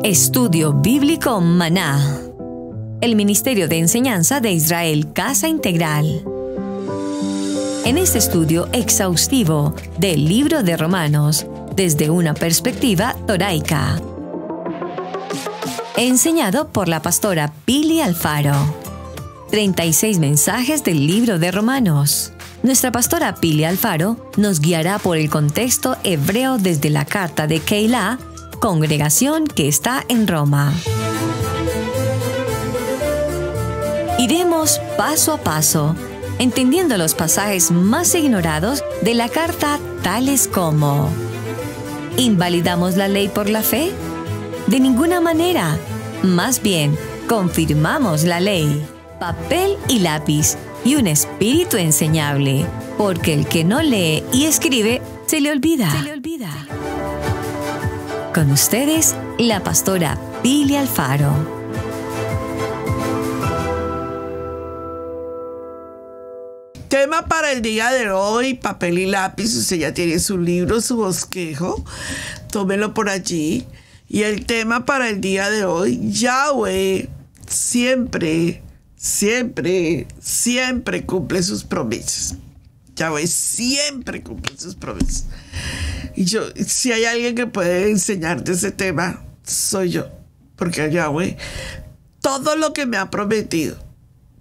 Estudio Bíblico Maná. El Ministerio de Enseñanza de Israel Casa Integral. En este estudio exhaustivo del libro de Romanos, desde una perspectiva toraica. Enseñado por la pastora Pili Alfaro. 36 mensajes del libro de Romanos. Nuestra pastora Pili Alfaro nos guiará por el contexto hebreo desde la carta de Keilah, congregación que está en Roma. Iremos paso a paso, entendiendo los pasajes más ignorados de la carta, tales como: ¿invalidamos la ley por la fe? De ninguna manera. Más bien, confirmamos la ley. Papel y lápiz y un espíritu enseñable, porque el que no lee y escribe, se le olvida. Con ustedes, la pastora Pili Alfaro. Tema para el día de hoy, papel y lápiz. Usted ya tiene su libro, su bosquejo, tómelo por allí. Y el tema para el día de hoy: Yahweh siempre cumple sus promesas. Yahweh siempre cumple sus promesas. Y si hay alguien que puede enseñarte ese tema, soy yo. Porque Yahweh, todo lo que me ha prometido,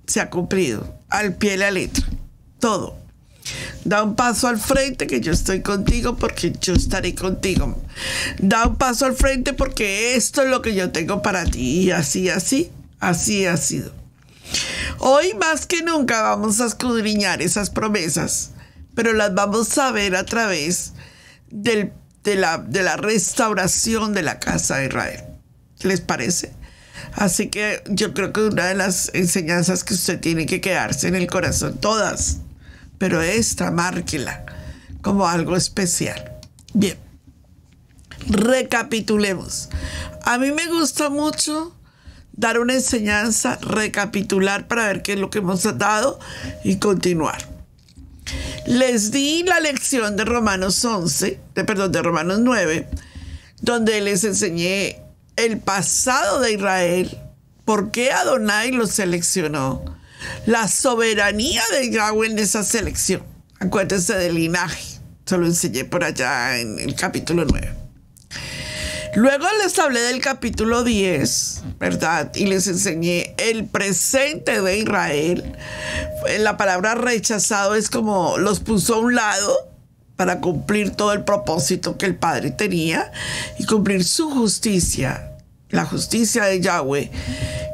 se ha cumplido al pie de la letra. Todo. Da un paso al frente, que yo estoy contigo porque yo estaré contigo. Da un paso al frente porque esto es lo que yo tengo para ti. Y así ha sido. Hoy más que nunca vamos a escudriñar esas promesas, pero las vamos a ver a través de la restauración de la casa de Israel. ¿Qué les parece? Así que yo creo que una de las enseñanzas que usted tiene que quedarse en el corazón, todas, pero esta, márquela como algo especial. Bien, recapitulemos. A mí me gusta mucho dar una enseñanza, recapitular para ver qué es lo que hemos dado y continuar. Les di la lección de Romanos 9, donde les enseñé el pasado de Israel, por qué Adonai los seleccionó, la soberanía de Yahweh en esa selección. Acuérdense del linaje, se lo enseñé por allá en el capítulo 9. Luego les hablé del capítulo 10, ¿verdad? Y les enseñé el presente de Israel. La palabra rechazado es como los puso a un lado para cumplir todo el propósito que el Padre tenía y cumplir su justicia, la justicia de Yahweh,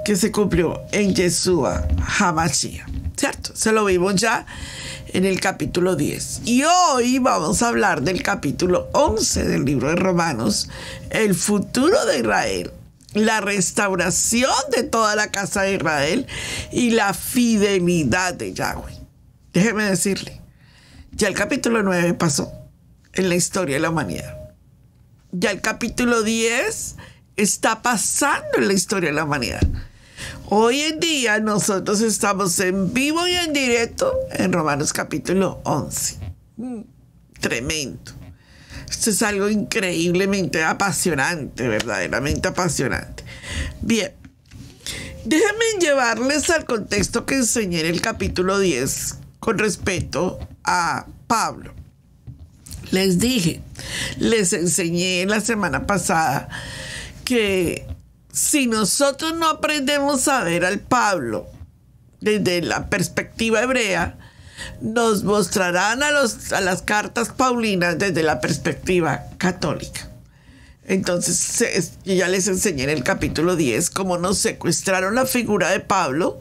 que se cumplió en Yeshua HaMashiach, ¿cierto? Se lo vimos ya en el capítulo 10. Y hoy vamos a hablar del capítulo 11 del libro de Romanos, el futuro de Israel, la restauración de toda la casa de Israel y la fidelidad de Yahweh. Déjeme decirle, ya el capítulo 9 pasó en la historia de la humanidad. Ya el capítulo 10 está pasando en la historia de la humanidad. Hoy en día nosotros estamos en vivo y en directo en Romanos capítulo 11. Tremendo. Esto es algo increíblemente apasionante, verdaderamente apasionante. Bien, déjenme llevarles al contexto que enseñé en el capítulo 10 con respecto a Pablo. Les enseñé la semana pasada que si nosotros no aprendemos a ver al Pablo desde la perspectiva hebrea, nos mostrarán a las cartas paulinas desde la perspectiva católica. Entonces, yo ya les enseñé en el capítulo 10 cómo nos secuestraron la figura de Pablo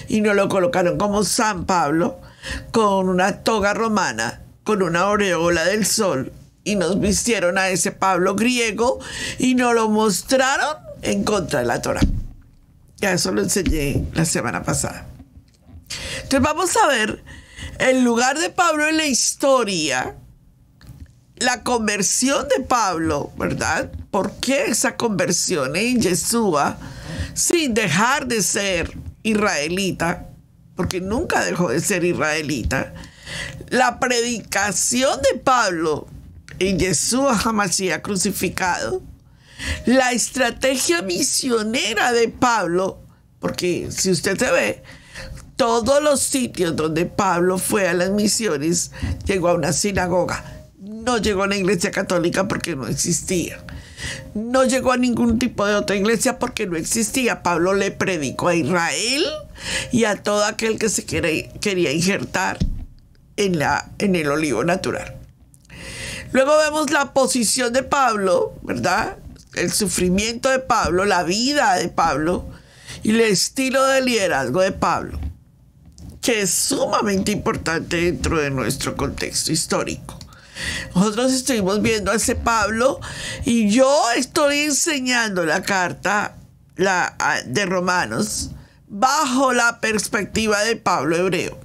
y nos lo colocaron como San Pablo, con una toga romana, con una aureola del sol, y nos vistieron a ese Pablo griego y nos lo mostraron en contra de la Torá. Ya eso lo enseñé la semana pasada. Entonces vamos a ver el lugar de Pablo en la historia, la conversión de Pablo, ¿verdad? ¿Por qué esa conversión en Yeshua, sin dejar de ser israelita? Porque nunca dejó de ser israelita. La predicación de Pablo en Yeshua HaMashiach crucificado la estrategia misionera de Pablo, porque si usted se ve, todos los sitios donde Pablo fue a las misiones, llegó a una sinagoga. No llegó a una iglesia católica porque no existía. No llegó a ningún tipo de otra iglesia porque no existía. Pablo le predicó a Israel y a todo aquel que se quería injertar en el olivo natural. Luego vemos la posición de Pablo, ¿verdad? El sufrimiento de Pablo, la vida de Pablo y el estilo de liderazgo de Pablo, que es sumamente importante dentro de nuestro contexto histórico. Nosotros estuvimos viendo a ese Pablo y yo estoy enseñando la carta de Romanos bajo la perspectiva de Pablo hebreo.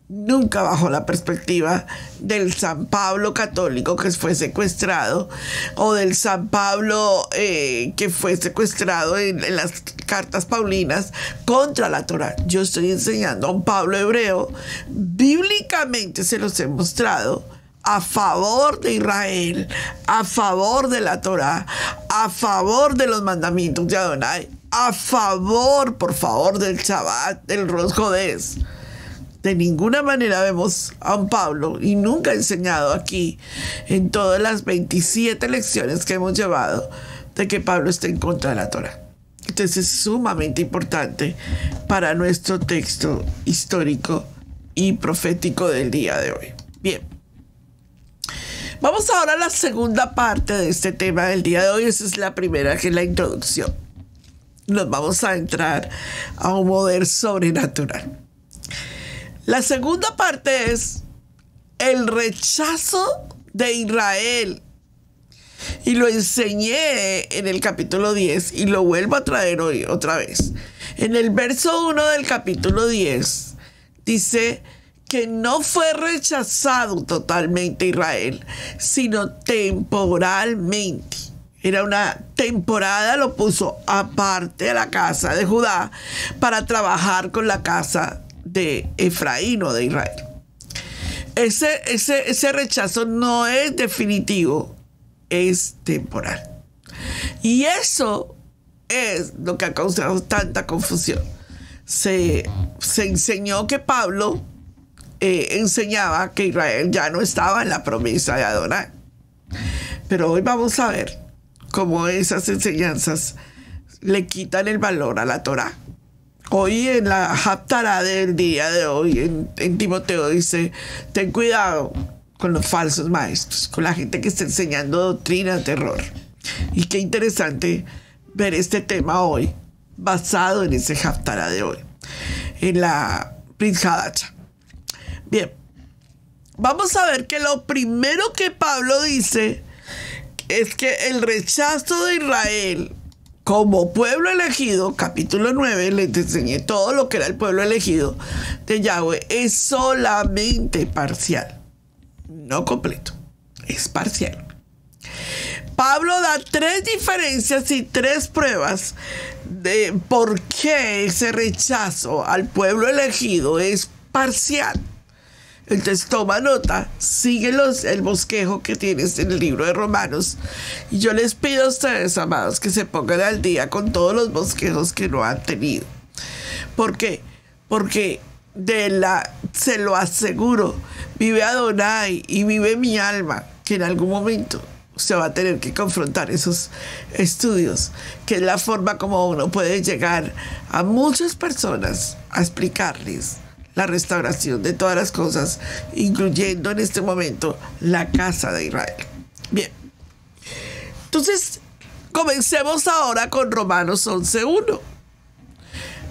Nunca bajo la perspectiva del San Pablo católico que fue secuestrado o del San Pablo que fue secuestrado en las cartas paulinas contra la Torá. Yo estoy enseñando a un Pablo hebreo, bíblicamente se los he mostrado, a favor de Israel, a favor de la Torá, a favor de los mandamientos de Adonai, a favor, por favor, del Shabbat, del Rosh Hodés. De ninguna manera vemos a un Pablo, y nunca he enseñado aquí, en todas las 27 lecciones que hemos llevado, de que Pablo está en contra de la Torá. Entonces es sumamente importante para nuestro texto histórico y profético del día de hoy. Bien. Vamos ahora a la segunda parte de este tema del día de hoy. Esa es la primera, que es la introducción. Nos vamos a entrar a un poder sobrenatural. La segunda parte es el rechazo de Israel. Y lo enseñé en el capítulo 10 y lo vuelvo a traer hoy otra vez. En el verso 1 del capítulo 10 dice que no fue rechazado totalmente Israel, sino temporalmente. Era una temporada, lo puso aparte de la casa de Judá para trabajar con la casa de Efraín o de Israel. Ese rechazo no es definitivo, es temporal. Y eso es lo que ha causado tanta confusión. Se enseñó que Pablo enseñaba que Israel ya no estaba en la promesa de Adonai. Pero hoy vamos a ver cómo esas enseñanzas le quitan el valor a la Torá. Hoy en la Haftará del día de hoy, en Timoteo dice, ten cuidado con los falsos maestros, con la gente que está enseñando doctrinas de error. Y qué interesante ver este tema hoy, basado en ese Haftará de hoy, en la Brit Hadacha. Bien, vamos a ver que lo primero que Pablo dice es que el rechazo de Israel como pueblo elegido, capítulo 9, les enseñé todo lo que era el pueblo elegido de Yahweh, es solamente parcial, no completo, es parcial. Pablo da 3 diferencias y 3 pruebas de por qué ese rechazo al pueblo elegido es parcial. Entonces toma nota, sigue el bosquejo que tienes en el libro de Romanos. Y yo les pido a ustedes, amados, que se pongan al día con todos los bosquejos que no han tenido. ¿Por qué? Porque se lo aseguro, vive Adonai y vive mi alma, que en algún momento se va a tener que confrontar esos estudios, que es la forma como uno puede llegar a muchas personas a explicarles la restauración de todas las cosas, incluyendo en este momento la casa de Israel. Bien, entonces comencemos ahora con Romanos 11:1.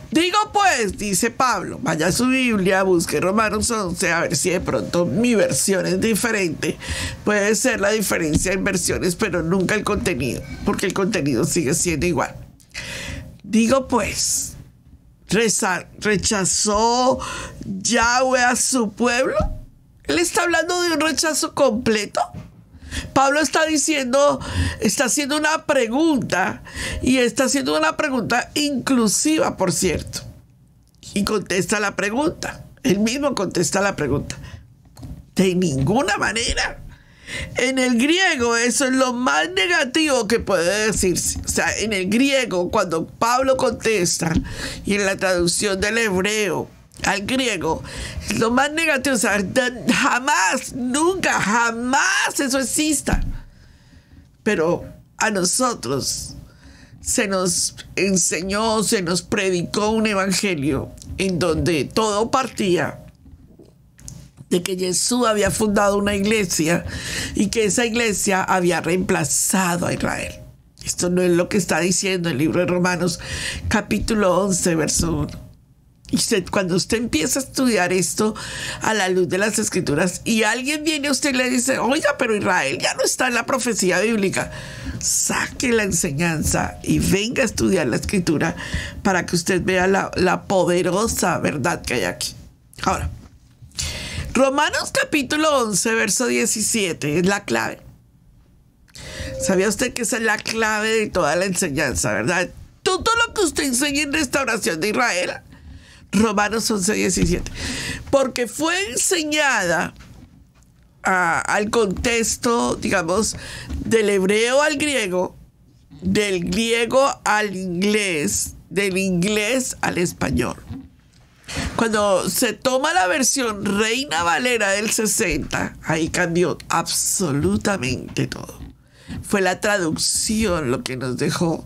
Digo pues, dice Pablo, vaya a su Biblia, busque Romanos 11, a ver si de pronto mi versión es diferente. Puede ser la diferencia en versiones, pero nunca el contenido, porque el contenido sigue siendo igual. Digo pues, ¿rechazó Yahweh a su pueblo? Él está hablando de un rechazo completo. Pablo está haciendo una pregunta, y está haciendo una pregunta inclusiva, por cierto. Y contesta la pregunta. Él mismo contesta la pregunta. De ninguna manera. En el griego eso es lo más negativo que puede decirse. O sea, en el griego, cuando Pablo contesta, y en la traducción del hebreo al griego, es lo más negativo. O sea, jamás, nunca, jamás eso exista. Pero a nosotros se nos enseñó, se nos predicó un evangelio en donde todo partía de que Jesús había fundado una iglesia y que esa iglesia había reemplazado a Israel. Esto no es lo que está diciendo el libro de Romanos, capítulo 11, verso 1. Y cuando usted empieza a estudiar esto a la luz de las Escrituras y alguien viene a usted y le dice, oiga, pero Israel ya no está en la profecía bíblica, saque la enseñanza y venga a estudiar la Escritura para que usted vea la poderosa verdad que hay aquí. Ahora, Romanos capítulo 11, verso 17 es la clave. ¿Sabía usted que esa es la clave de toda la enseñanza, verdad? Todo lo que usted enseña en restauración de Israel, Romanos 11, 17. Porque fue enseñada al contexto, digamos, del hebreo al griego, del griego al inglés, del inglés al español. Cuando se toma la versión Reina Valera del 60, ahí cambió absolutamente todo. Fue la traducción lo que nos dejó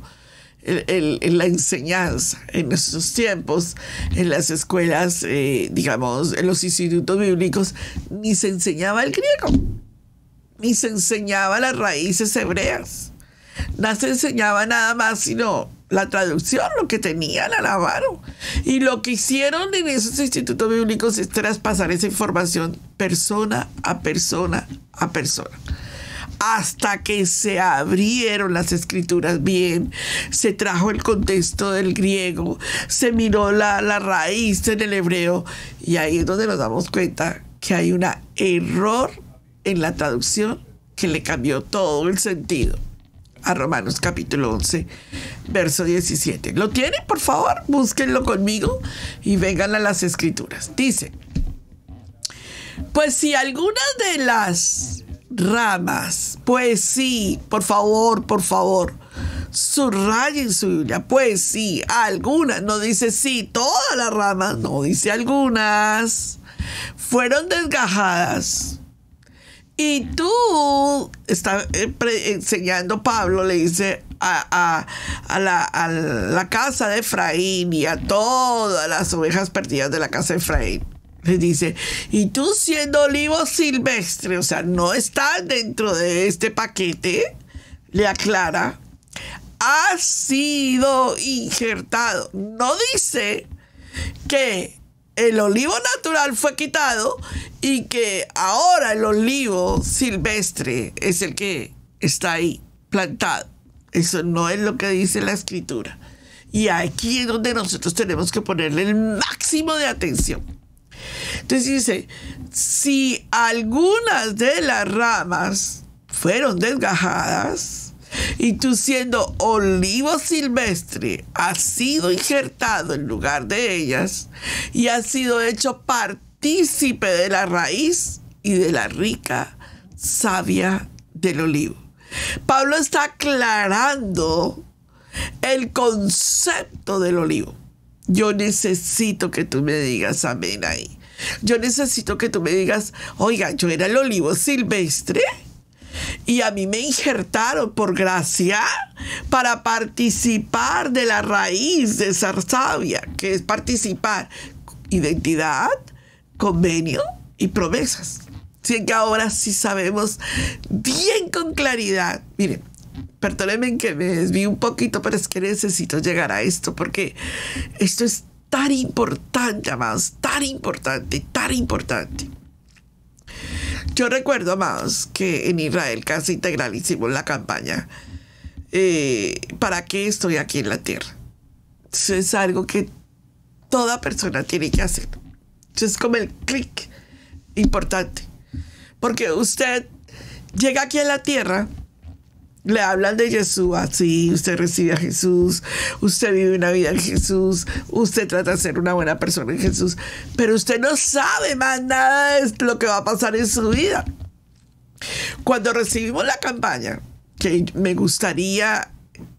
la enseñanza. En nuestros tiempos, en las escuelas, digamos, en los institutos bíblicos, ni se enseñaba el griego, ni se enseñaba las raíces hebreas. No se enseñaba nada más sino la traducción, lo que tenían a la mano. Y lo que hicieron en esos institutos bíblicos es traspasar esa información persona a persona a persona. Hasta que se abrieron las escrituras bien, se trajo el contexto del griego, se miró la raíz en el hebreo, y ahí es donde nos damos cuenta que hay un error en la traducción que le cambió todo el sentido a Romanos capítulo 11, verso 17. ¿Lo tienen? Por favor, búsquenlo conmigo y vengan a las escrituras. Dice, pues si algunas de las ramas, pues sí, por favor, subrayen su Biblia, pues sí, algunas, no dice sí, todas las ramas, no dice algunas, fueron desgajadas. Y tú, está enseñando Pablo, le dice a la casa de Efraín y a todas las ovejas perdidas de la casa de Efraín. Le dice, y tú siendo olivo silvestre, o sea, no estás dentro de este paquete, le aclara, has sido injertado. No dice que el olivo natural fue quitado y que ahora el olivo silvestre es el que está ahí plantado. Eso no es lo que dice la escritura. Y aquí es donde nosotros tenemos que ponerle el máximo de atención. Entonces dice, si algunas de las ramas fueron desgajadas y tú siendo olivo silvestre has sido injertado en lugar de ellas y has sido hecho partícipe de la raíz y de la rica savia del olivo. Pablo está aclarando el concepto del olivo. Yo necesito que tú me digas amén ahí. Yo necesito que tú me digas, oiga, yo era el olivo silvestre y a mí me injertaron por gracia para participar de la raíz de esa savia, que es participar identidad, convenio y promesas. Así que ahora sí sabemos bien con claridad. Miren, perdónenme que me desvíe un poquito, pero es que necesito llegar a esto porque esto es tan importante, amados, tan importante. Yo recuerdo, amados, que en Israel Casa Integral hicimos la campaña ¿para qué estoy aquí en la tierra? Eso es algo que toda persona tiene que hacer. Eso es como el clic importante. Porque usted llega aquí a la tierra, le hablan de Jesús, así, usted recibe a Jesús, usted vive una vida en Jesús, usted trata de ser una buena persona en Jesús, pero usted no sabe más nada de lo que va a pasar en su vida. Cuando recibimos la campaña, que me gustaría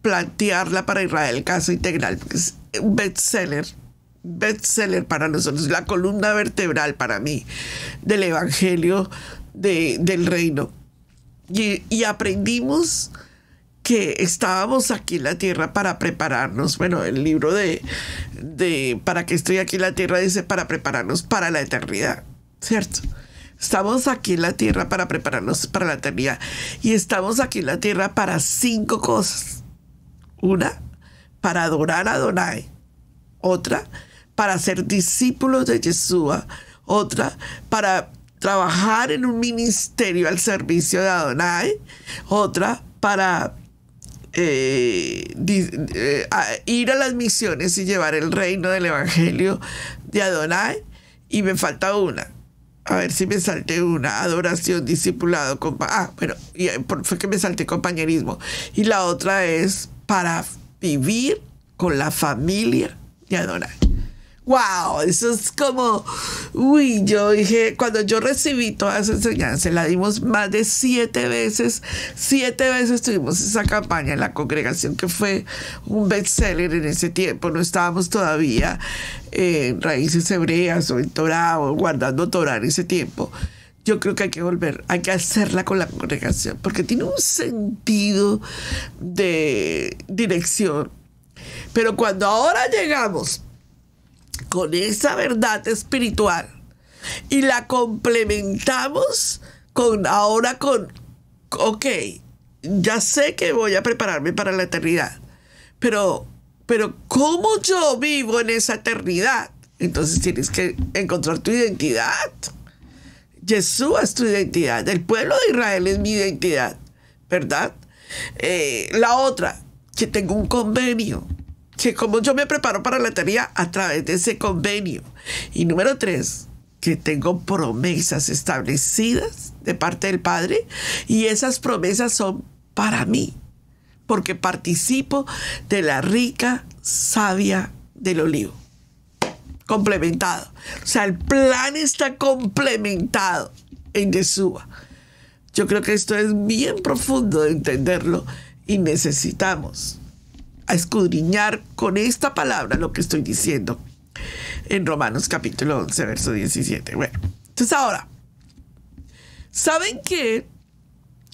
plantearla para Israel Casa Integral, porque es un bestseller para nosotros, la columna vertebral para mí del Evangelio del Reino. Y aprendimos que estábamos aquí en la tierra para prepararnos. Bueno, el libro de ¿Para qué estoy aquí en la tierra? Dice para prepararnos para la eternidad, ¿cierto? Estamos aquí en la tierra para prepararnos para la eternidad. Y estamos aquí en la tierra para 5 cosas. Una, para adorar a Adonai. Otra, para ser discípulos de Yeshua. Otra, para trabajar en un ministerio al servicio de Adonai. Otra, para ir a las misiones y llevar el reino del Evangelio de Adonai. Y me falta una. A ver si me salté una. Adoración, discipulado, fue que me salté compañerismo. Y la otra es para vivir con la familia de Adonai. ¡Wow! Eso es como... Uy, yo dije, cuando yo recibí toda esa enseñanza, la dimos más de 7 veces. 7 veces tuvimos esa campaña en la congregación, que fue un bestseller en ese tiempo. No estábamos todavía en Raíces Hebreas o en Torah o guardando Torah en ese tiempo. Yo creo que hay que volver, hay que hacerla con la congregación, porque tiene un sentido de dirección. Pero cuando ahora llegamos con esa verdad espiritual y la complementamos ok, ya sé que voy a prepararme para la eternidad, pero ¿cómo yo vivo en esa eternidad? Entonces tienes que encontrar tu identidad. Yeshua es tu identidad, el pueblo de Israel es mi identidad, ¿verdad? La otra, que tengo un convenio, que como yo me preparo para la eternidad a través de ese convenio. Y número 3, que tengo promesas establecidas de parte del Padre, y esas promesas son para mí, porque participo de la rica savia del olivo. Complementado. O sea, el plan está complementado en Yeshua. Yo creo que esto es bien profundo de entenderlo y necesitamos escudriñar con esta palabra lo que estoy diciendo en Romanos capítulo 11, verso 17. Bueno, entonces ahora, ¿saben qué?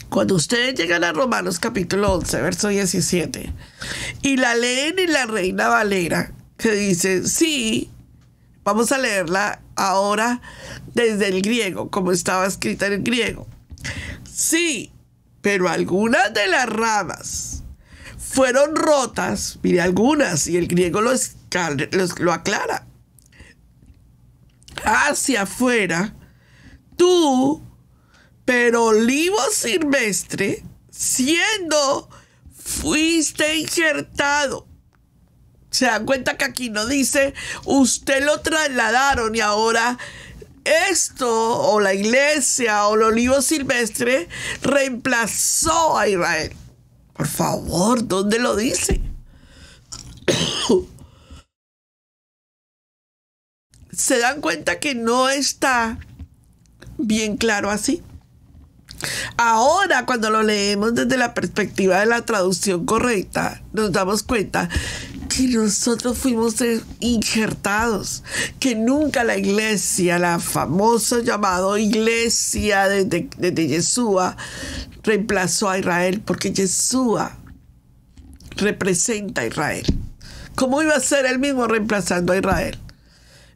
Cuando ustedes llegan a Romanos capítulo 11, verso 17, y la leen en la Reina Valera, que dice, sí, vamos a leerla ahora desde el griego, como estaba escrita en el griego. Sí, pero algunas de las ramas fueron rotas, mire, algunas, y el griego lo aclara. Hacia afuera, tú, pero olivo silvestre, fuiste injertado. Se dan cuenta que aquí no dice, usted lo trasladaron y ahora esto, o la iglesia, o el olivo silvestre, reemplazó a Israel. Por favor, ¿dónde lo dice? ¿Se dan cuenta que no está bien claro así? Ahora, cuando lo leemos desde la perspectiva de la traducción correcta, nos damos cuenta que nosotros fuimos injertados, que nunca la iglesia, la famosa llamada iglesia de Yeshua, reemplazó a Israel, porque Yeshua representa a Israel. ¿Cómo iba a ser él mismo reemplazando a Israel?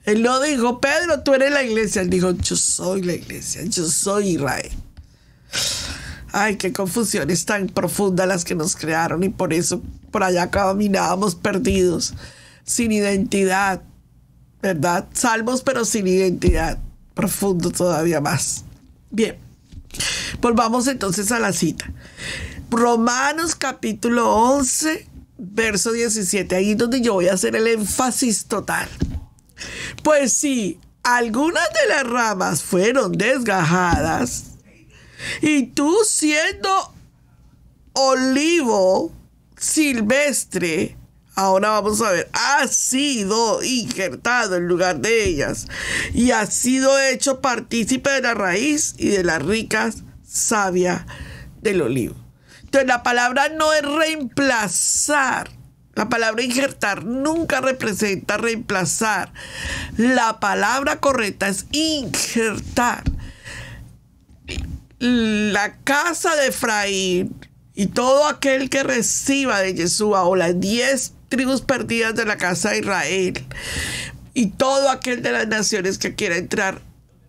Él no dijo, Pedro, tú eres la iglesia. Él dijo, yo soy la iglesia, yo soy Israel. Ay, qué confusiones tan profundas las que nos crearon, y por eso por allá caminábamos perdidos, sin identidad, ¿verdad? Salvos pero sin identidad. Profundo todavía más. Bien, volvamos entonces a la cita. Romanos capítulo 11, verso 17. Ahí es donde yo voy a hacer el énfasis total. Pues sí, algunas de las ramas fueron desgajadas, y tú, siendo olivo silvestre, ahora vamos a ver, has sido injertado en lugar de ellas, y has sido hecho partícipe de la raíz y de las ricas savia del olivo. Entonces la palabra no es reemplazar. La palabra injertar nunca representa reemplazar. La palabra correcta es injertar. La casa de Efraín y todo aquel que reciba de Yeshua, o las 10 tribus perdidas de la casa de Israel, y todo aquel de las naciones que quiera entrar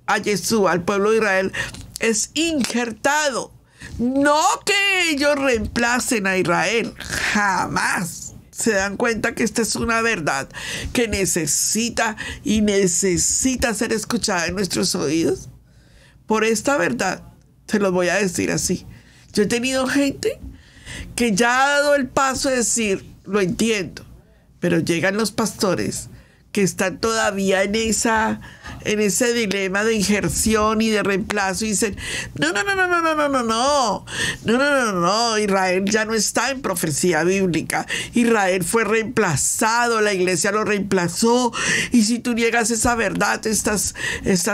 a Yeshua, al pueblo de Israel, es injertado. No que ellos reemplacen a Israel, jamás. Se dan cuenta que esta es una verdad que necesita ser escuchada en nuestros oídos. Por esta verdad, te lo voy a decir así. Yo he tenido gente que ya ha dado el paso de decir, lo entiendo, pero llegan los pastores que están todavía en ese dilema de injerción y de reemplazo y dicen, no, Israel ya no está en profecía bíblica, Israel fue reemplazado, la iglesia lo reemplazó, y si tú niegas esa verdad, estás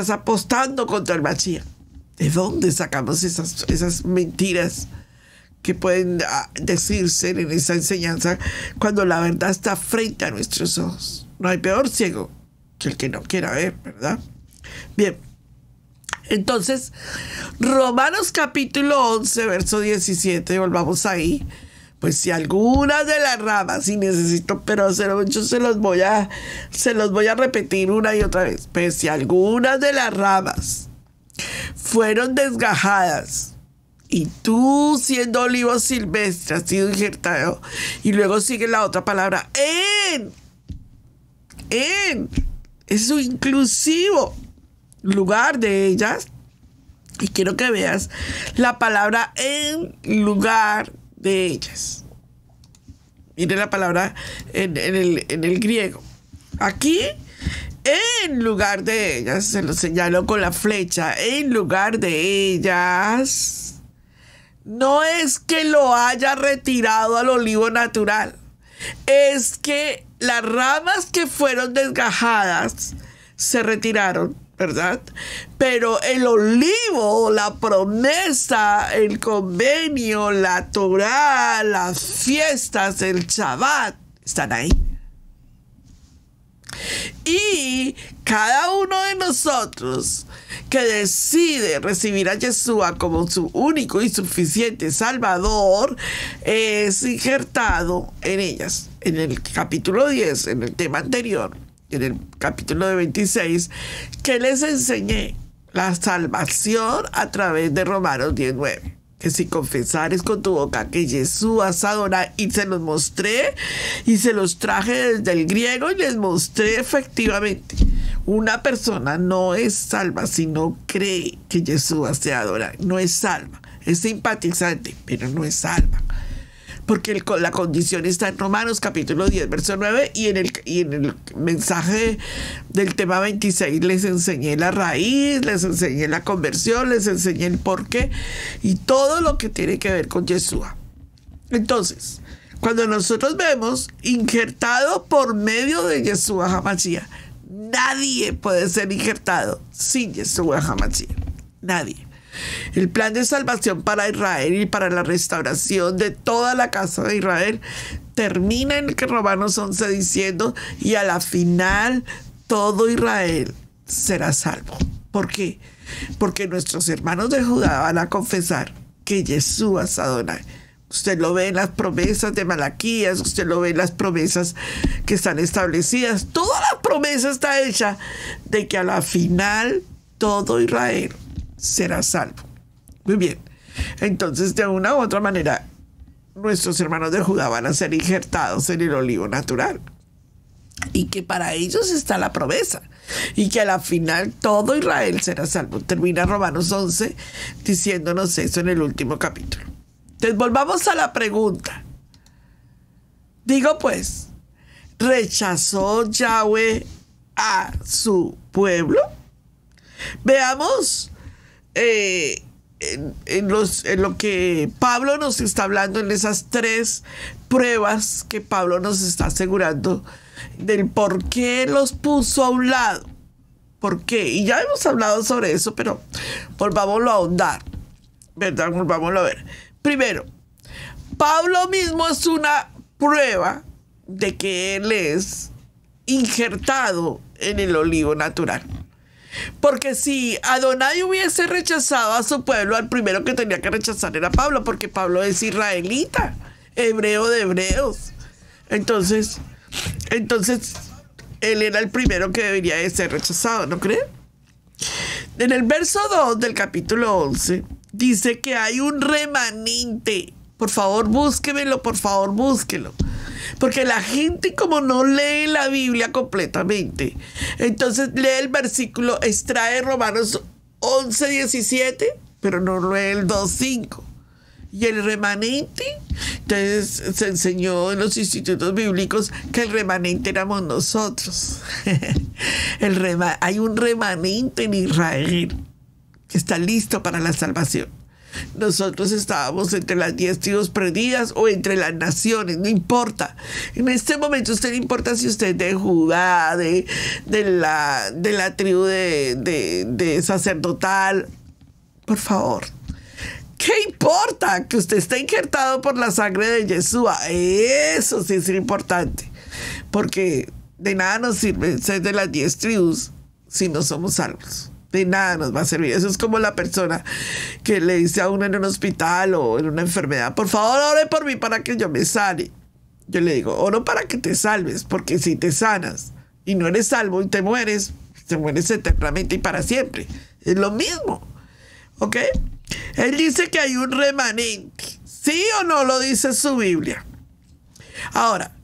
apostando contra el Mashiach. ¿De dónde sacamos esas mentiras que pueden decirse en esa enseñanza cuando la verdad está frente a nuestros ojos? No hay peor ciego que el que no quiera ver, ¿verdad? Bien, entonces, Romanos capítulo 11, verso 17, volvamos ahí. Pues si algunas de las ramas, y necesito, pero yo se los voy a repetir una y otra vez. Pues si algunas de las ramas fueron desgajadas, y tú, siendo olivo silvestre, has sido injertado, y luego sigue la otra palabra, es su inclusivo lugar de ellas, y quiero que veas la palabra en lugar de ellas. Mire la palabra en el griego. Aquí, en lugar de ellas, se lo señalo con la flecha, en lugar de ellas, no es que lo haya retirado al olivo natural, es que las ramas que fueron desgajadas se retiraron, ¿verdad? Pero el olivo, la promesa, el convenio, la Torá, las fiestas, el Shabbat, están ahí. Y cada uno de nosotros que decide recibir a Yeshua como su único y suficiente Salvador es injertado en ellas. En el capítulo 10, en el tema anterior, en el capítulo de 26, que les enseñé la salvación a través de Romanos 19. Que si confesares con tu boca que Yeshua es Adonai, y se los mostré y se los traje desde el griego y les mostré efectivamente, una persona no es salva si no cree que Yeshua sea Adonai. No es salva, es simpatizante, pero no es salva. Porque la condición está en Romanos capítulo 10, verso 9, y en el mensaje del tema 26 les enseñé la raíz, les enseñé la conversión, les enseñé el porqué y todo lo que tiene que ver con Yeshua. Entonces, cuando nosotros vemos injertado por medio de Yeshua HaMashiach, nadie puede ser injertado sin Yeshua HaMashiach. Nadie. El plan de salvación para Israel y para la restauración de toda la casa de Israel termina en Romanos 11 diciendo, y a la final todo Israel será salvo. ¿Por qué? Porque nuestros hermanos de Judá van a confesar que Yeshua es Adonai. Usted lo ve en las promesas de Malaquías, usted lo ve en las promesas que están establecidas. Toda la promesa está hecha de que a la final todo Israel será salvo. Muy bien. Entonces, de una u otra manera, nuestros hermanos de Judá van a ser injertados en el olivo natural. Y que para ellos está la promesa. Y que a la final todo Israel será salvo. Termina Romanos 11 diciéndonos eso en el último capítulo. Entonces, volvamos a la pregunta. Digo pues, ¿rechazó Yahweh a su pueblo? Veamos en lo que Pablo nos está hablando, en esas 3 pruebas que Pablo nos está asegurando del por qué los puso a un lado. ¿Por qué? Y ya hemos hablado sobre eso, pero volvámoslo a ahondar. ¿verdad? Vamos a ver. Primero, Pablo mismo es una prueba de que él es injertado en el olivo natural. Porque si Adonai hubiese rechazado a su pueblo, al primero que tenía que rechazar era Pablo, porque Pablo es israelita, hebreo de hebreos. Entonces él era el primero que debería de ser rechazado, ¿no creen? En el verso 2 del capítulo 11 dice que hay un remanente. Por favor, búsquemelo, por favor, búsquelo. Porque la gente como no lee la Biblia completamente, entonces lee el versículo, extrae Romanos 11:17, pero no lee el 2:5. Y el remanente, entonces se enseñó en los institutos bíblicos que el remanente éramos nosotros. Hay un remanente en Israel que está listo para la salvación. Nosotros estábamos entre las 10 tribus perdidas o entre las naciones, no importa. En este momento usted no importa si usted es de Judá, de la tribu de sacerdotal. Por favor, ¿qué importa? Que usted esté injertado por la sangre de Yeshua. Eso sí es importante. Porque de nada nos sirve ser de las 10 tribus si no somos salvos. De nada nos va a servir. Eso es como la persona que le dice a uno en un hospital o en una enfermedad: por favor, ore por mí para que yo me sane. Yo le digo: oro para que te salves, porque si te sanas y no eres salvo y te mueres eternamente y para siempre. Es lo mismo. ¿Ok? Él dice que hay un remanente. ¿Sí o no lo dice su Biblia? Ahora,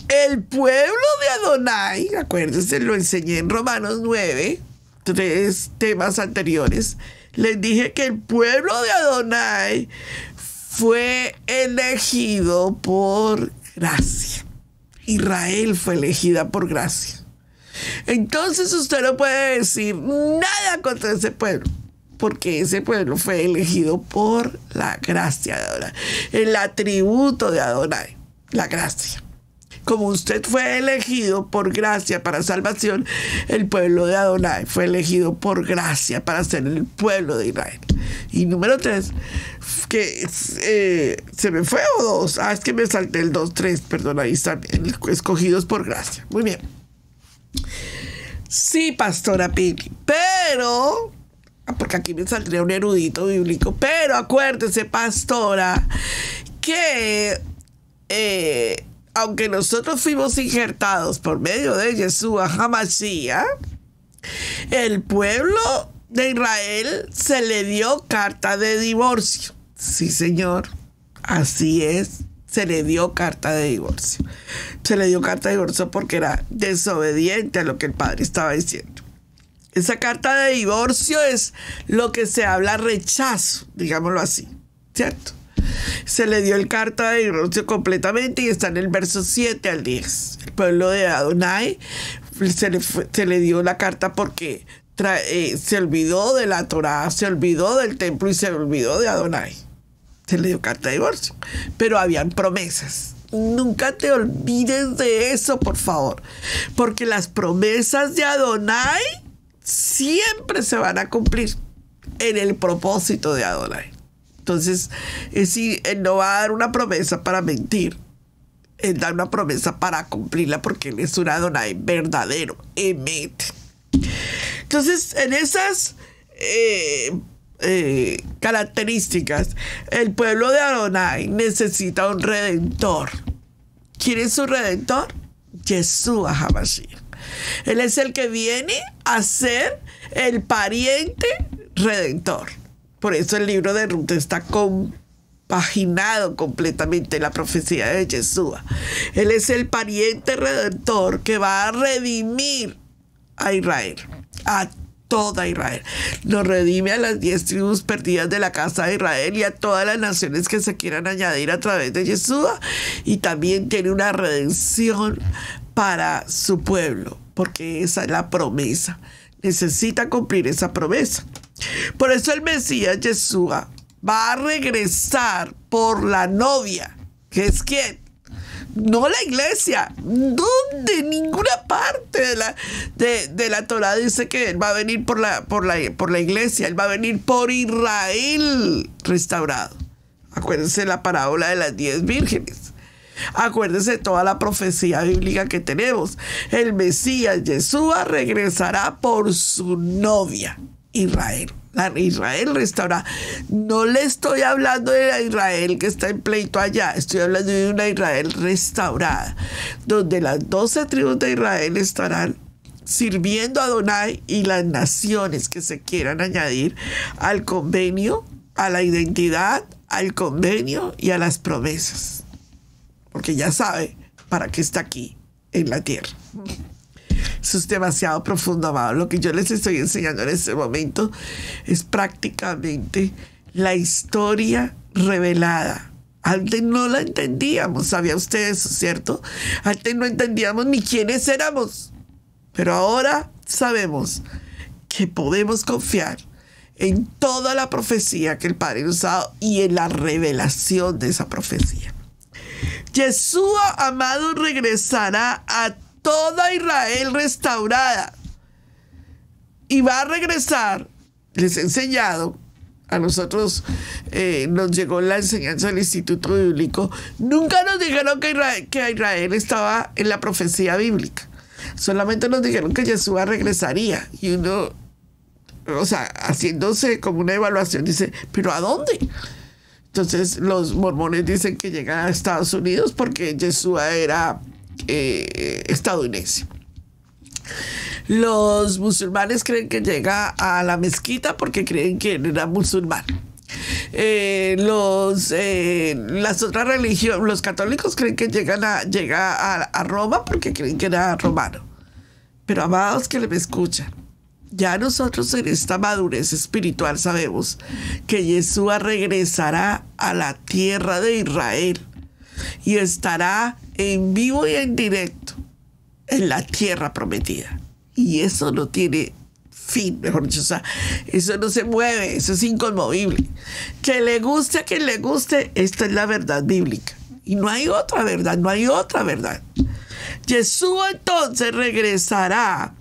el pueblo de Adonai, acuérdense, lo enseñé en Romanos 9, 3 temas anteriores. Les dije que el pueblo de Adonai fue elegido por gracia. Israel fue elegida por gracia. Entonces usted no puede decir nada contra ese pueblo, porque ese pueblo fue elegido por la gracia de Adonai. El atributo de Adonai, la gracia. Como usted fue elegido por gracia para salvación, el pueblo de Adonai fue elegido por gracia para ser el pueblo de Israel. Y número 3, que se me fue o 2. Es que me salté el 2, 3, perdón, ahí están, escogidos por gracia. Muy bien. Sí, pastora Pili, pero, porque aquí me saldría un erudito bíblico, pero acuérdese, pastora, que aunque nosotros fuimos injertados por medio de Yeshua HaMashiach, el pueblo de Israel se le dio carta de divorcio. Sí, señor, así es, se le dio carta de divorcio. Se le dio carta de divorcio porque era desobediente a lo que el padre estaba diciendo. Esa carta de divorcio es lo que se habla rechazo, digámoslo así, ¿cierto? Se le dio el carta de divorcio completamente y está en el verso 7 al 10. El pueblo de Adonai se le dio la carta porque se olvidó de la Torá, se olvidó del templo y se olvidó de Adonai. Se le dio carta de divorcio. Pero habían promesas. Nunca te olvides de eso, por favor. Porque las promesas de Adonai siempre se van a cumplir en el propósito de Adonai. Entonces, él no va a dar una promesa para mentir. Él da una promesa para cumplirla porque él es un Adonai verdadero. Emet. Entonces, en esas características, el pueblo de Adonai necesita un redentor. ¿Quién es su redentor? Yeshua HaMashiach. Él es el que viene a ser el pariente redentor. Por eso el libro de Ruth está compaginado completamente en la profecía de Yeshua. Él es el pariente redentor que va a redimir a Israel, a toda Israel. Nos redime a las 10 tribus perdidas de la casa de Israel y a todas las naciones que se quieran añadir a través de Yeshua. Y también tiene una redención para su pueblo, porque esa es la promesa. Necesita cumplir esa promesa. Por eso el Mesías Yeshua va a regresar por la novia, que es ¿quién? no la iglesia. ¿Dónde? Ninguna parte de la Torá dice que Él va a venir por la iglesia. Él va a venir por Israel restaurado. Acuérdense la parábola de las 10 vírgenes. Acuérdense de toda la profecía bíblica que tenemos. El Mesías, Yeshua, regresará por su novia, Israel. La Israel restaurada. No le estoy hablando de la Israel que está en pleito allá. Estoy hablando de una Israel restaurada, donde las 12 tribus de Israel estarán sirviendo a Adonai, y las naciones que se quieran añadir al convenio, a la identidad, al convenio y a las promesas. Porque ya sabe para qué está aquí en la tierra. Eso es demasiado profundo, amado. Lo que yo les estoy enseñando en este momento es prácticamente la historia revelada. Antes no la entendíamos, ¿sabía usted eso, cierto? Antes no entendíamos ni quiénes éramos. Pero ahora sabemos que podemos confiar en toda la profecía que el Padre nos ha dado y en la revelación de esa profecía. Yeshua, amado, regresará a toda Israel restaurada. Y va a regresar, les he enseñado, a nosotros nos llegó la enseñanza del Instituto Bíblico. Nunca nos dijeron que Israel estaba en la profecía bíblica. Solamente nos dijeron que Yeshua regresaría. Y uno, o sea, haciéndose como una evaluación, dice, ¿pero a dónde? Entonces los mormones dicen que llega a Estados Unidos porque Yeshua era estadounidense. Los musulmanes creen que llega a la mezquita porque creen que era musulmán. Las otras religiones, los católicos creen que llega a Roma porque creen que era romano. Pero amados que me escuchan, ya nosotros en esta madurez espiritual sabemos que Yeshua regresará a la tierra de Israel y estará en vivo y en directo en la tierra prometida. Y eso no tiene fin, mejor dicho, o sea, eso no se mueve, eso es inconmovible. Que le guste a quien le guste, esta es la verdad bíblica. Y no hay otra verdad, no hay otra verdad. Yeshua entonces regresará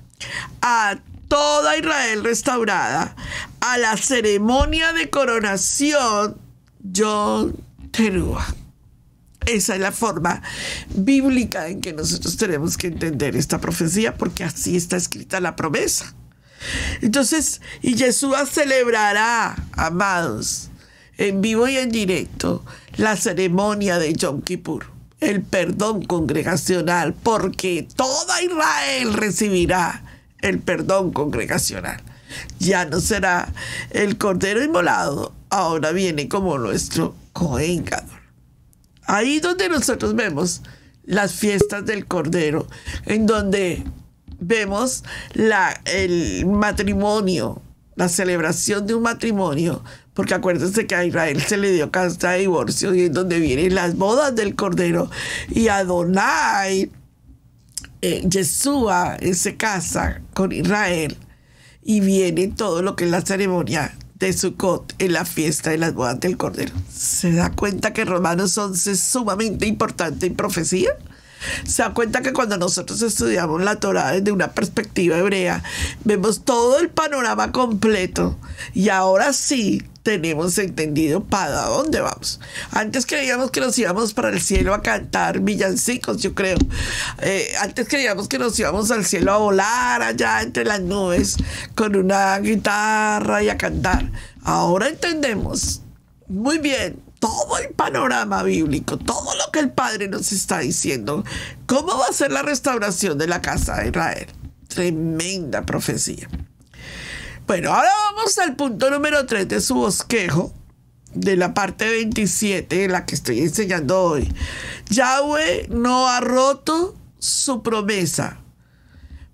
a toda Israel restaurada a la ceremonia de coronación Yom Teruah. Esa es la forma bíblica en que nosotros tenemos que entender esta profecía, porque así está escrita la promesa. Entonces, y Yeshua celebrará, amados, en vivo y en directo, la ceremonia de Yom Kippur, el perdón congregacional, porque toda Israel recibirá el perdón congregacional. Ya no será el cordero inmolado, ahora viene como nuestro Cohen Gadol. Ahí donde nosotros vemos las fiestas del Cordero, en donde vemos el matrimonio, la celebración de un matrimonio, porque acuérdense que a Israel se le dio carta de divorcio, y es donde vienen las bodas del Cordero, y Adonai, Yeshua, se casa con Israel, y viene todo lo que es la ceremonia de Sukkot, en la fiesta de las bodas del Cordero. ¿Se da cuenta que Romanos 11 es sumamente importante en profecía? ¿Se da cuenta que cuando nosotros estudiamos la Torá desde una perspectiva hebrea, vemos todo el panorama completo? Y ahora sí tenemos entendido para dónde vamos. Antes creíamos que nos íbamos para el cielo a cantar villancicos, yo creo. Antes creíamos que nos íbamos al cielo a volar allá entre las nubes con una guitarra y a cantar. Ahora entendemos muy bien todo el panorama bíblico, todo lo que el Padre nos está diciendo. ¿Cómo va a ser la restauración de la casa de Israel? Tremenda profecía. Bueno, ahora vamos al punto número 3 de su bosquejo, de la parte 27, en la que estoy enseñando hoy. Yahweh no ha roto su promesa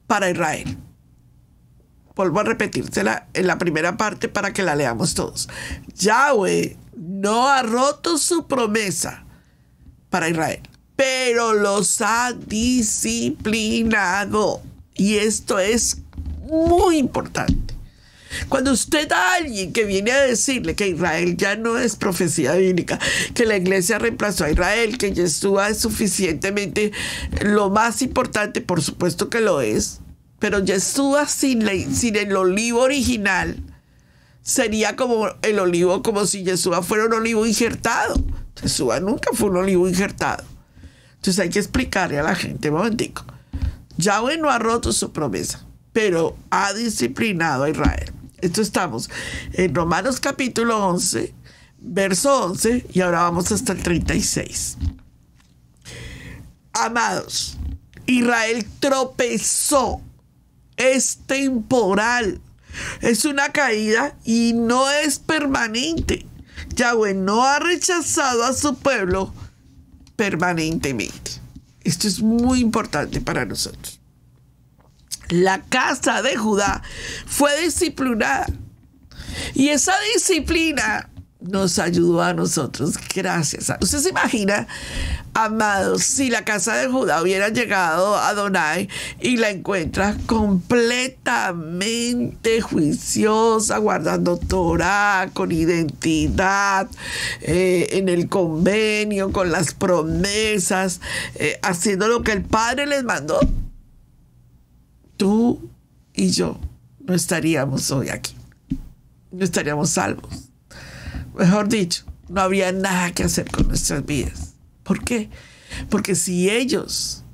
para Israel. Vuelvo a repetírsela en la primera parte para que la leamos todos. Yahweh no ha roto su promesa para Israel, pero los ha disciplinado. Y esto es muy importante. Cuando usted a alguien que viene a decirle que Israel ya no es profecía bíblica, que la iglesia reemplazó a Israel, que Yeshua es suficientemente lo más importante, por supuesto que lo es, pero Yeshua sin el olivo original sería como el olivo, como si Yeshua fuera un olivo injertado. Yeshua nunca fue un olivo injertado. Entonces hay que explicarle a la gente, un momentico. Yahweh no ha roto su promesa, pero ha disciplinado a Israel. Esto estamos en Romanos capítulo 11, verso 11, y ahora vamos hasta el 36. Amados, Israel tropezó, es temporal, es una caída y no es permanente. Yahweh no ha rechazado a su pueblo permanentemente. Esto es muy importante para nosotros. La casa de Judá fue disciplinada y esa disciplina nos ayudó a nosotros. Gracias a... ¿Usted se imagina, amados, si la casa de Judá hubiera llegado a Adonai y la encuentra completamente juiciosa, guardando Torah, con identidad, en el convenio, con las promesas, haciendo lo que el Padre les mandó? Tú y yo no estaríamos hoy aquí. No estaríamos salvos. Mejor dicho, no habría nada que hacer con nuestras vidas. ¿Por qué? Porque si ellos,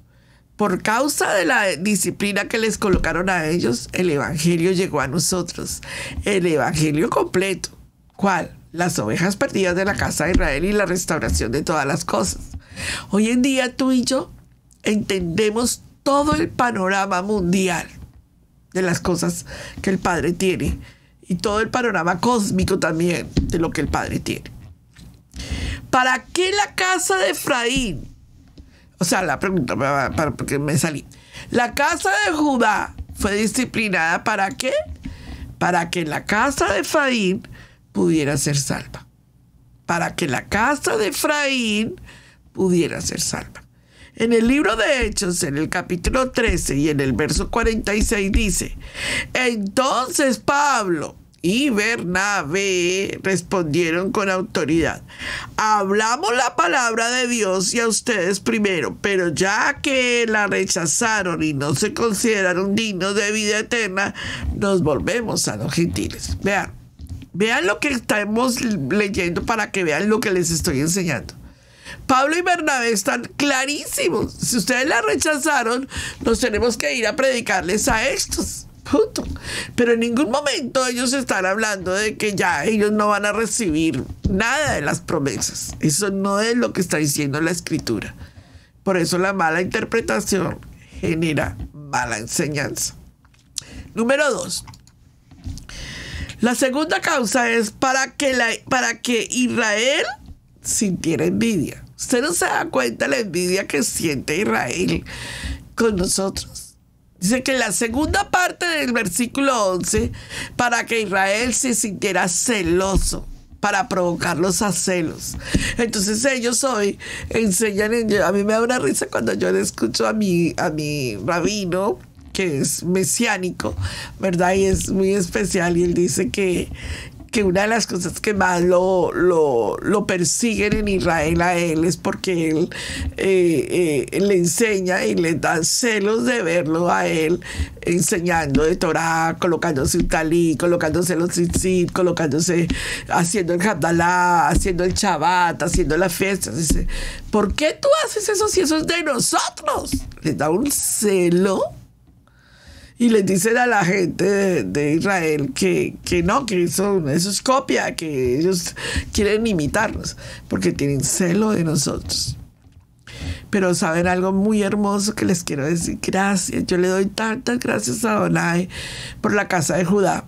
por causa de la disciplina que les colocaron a ellos, el evangelio llegó a nosotros. El evangelio completo. ¿Cuál? Las ovejas perdidas de la casa de Israel y la restauración de todas las cosas. Hoy en día tú y yo entendemos todo el panorama mundial de las cosas que el Padre tiene y todo el panorama cósmico también de lo que el Padre tiene. ¿Para qué la casa de Efraín? O sea, la pregunta, porque me salí. La casa de Judá fue disciplinada, ¿para qué? Para que la casa de Efraín pudiera ser salva. Para que la casa de Efraín pudiera ser salva. En el libro de Hechos, en el capítulo 13 y en el verso 46 dice: entonces Pablo y Bernabé respondieron con autoridad: hablamos la palabra de Dios y a ustedes primero, pero ya que la rechazaron y no se consideraron dignos de vida eterna, nos volvemos a los gentiles. Vean lo que estamos leyendo para que vean lo que les estoy enseñando. Pablo y Bernabé están clarísimos. Si ustedes la rechazaron, nos tenemos que ir a predicarles a estos. Punto. Pero en ningún momento ellos están hablando de que ya ellos no van a recibir nada de las promesas. Eso no es lo que está diciendo la Escritura. Por eso la mala interpretación genera mala enseñanza. Número 2. La segunda causa es para que Israel sintiera envidia. Usted no se da cuenta de la envidia que siente Israel con nosotros. Dice que la segunda parte del versículo 11, para que Israel se sintiera celoso, para provocarlos a celos. Entonces ellos hoy enseñan, a mí me da una risa cuando yo le escucho a mi rabino, que es mesiánico, ¿verdad? Y es muy especial, y él dice que una de las cosas que más lo persiguen en Israel a él es porque él le enseña y le dan celos de verlo a él enseñando de Torah, colocándose un talí, colocándose los tzitzit, haciendo el Havdalah, haciendo el Shabbat, haciendo las fiestas. Dice: ¿por qué tú haces eso si eso es de nosotros? Les da un celo. Y les dicen a la gente de Israel que no, que eso es copia, que ellos quieren imitarnos, porque tienen celo de nosotros. Pero saben algo muy hermoso que les quiero decir: gracias. Yo le doy tantas gracias a Adonai por la casa de Judá.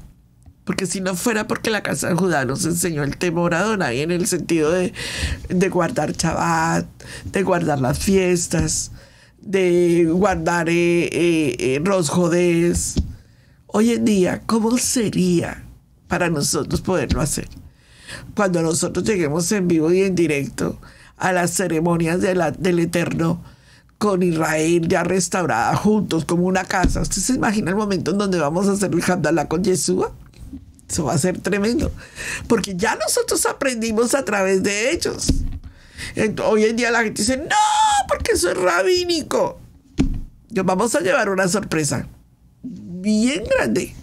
Porque si no fuera porque la casa de Judá nos enseñó el temor a Adonai en el sentido de guardar Shabbat, de guardar las fiestas, de guardar Rosh Hodés. Hoy en día, ¿cómo sería para nosotros poderlo hacer? Cuando nosotros lleguemos en vivo y en directo a las ceremonias del Eterno, con Israel ya restaurada juntos como una casa. ¿Usted se imagina el momento en donde vamos a hacer el Havdalah con Yeshua? Eso va a ser tremendo. Porque ya nosotros aprendimos a través de ellos. Hoy en día la gente dice, no, porque eso es rabínico. Nos vamos a llevar una sorpresa bien grande.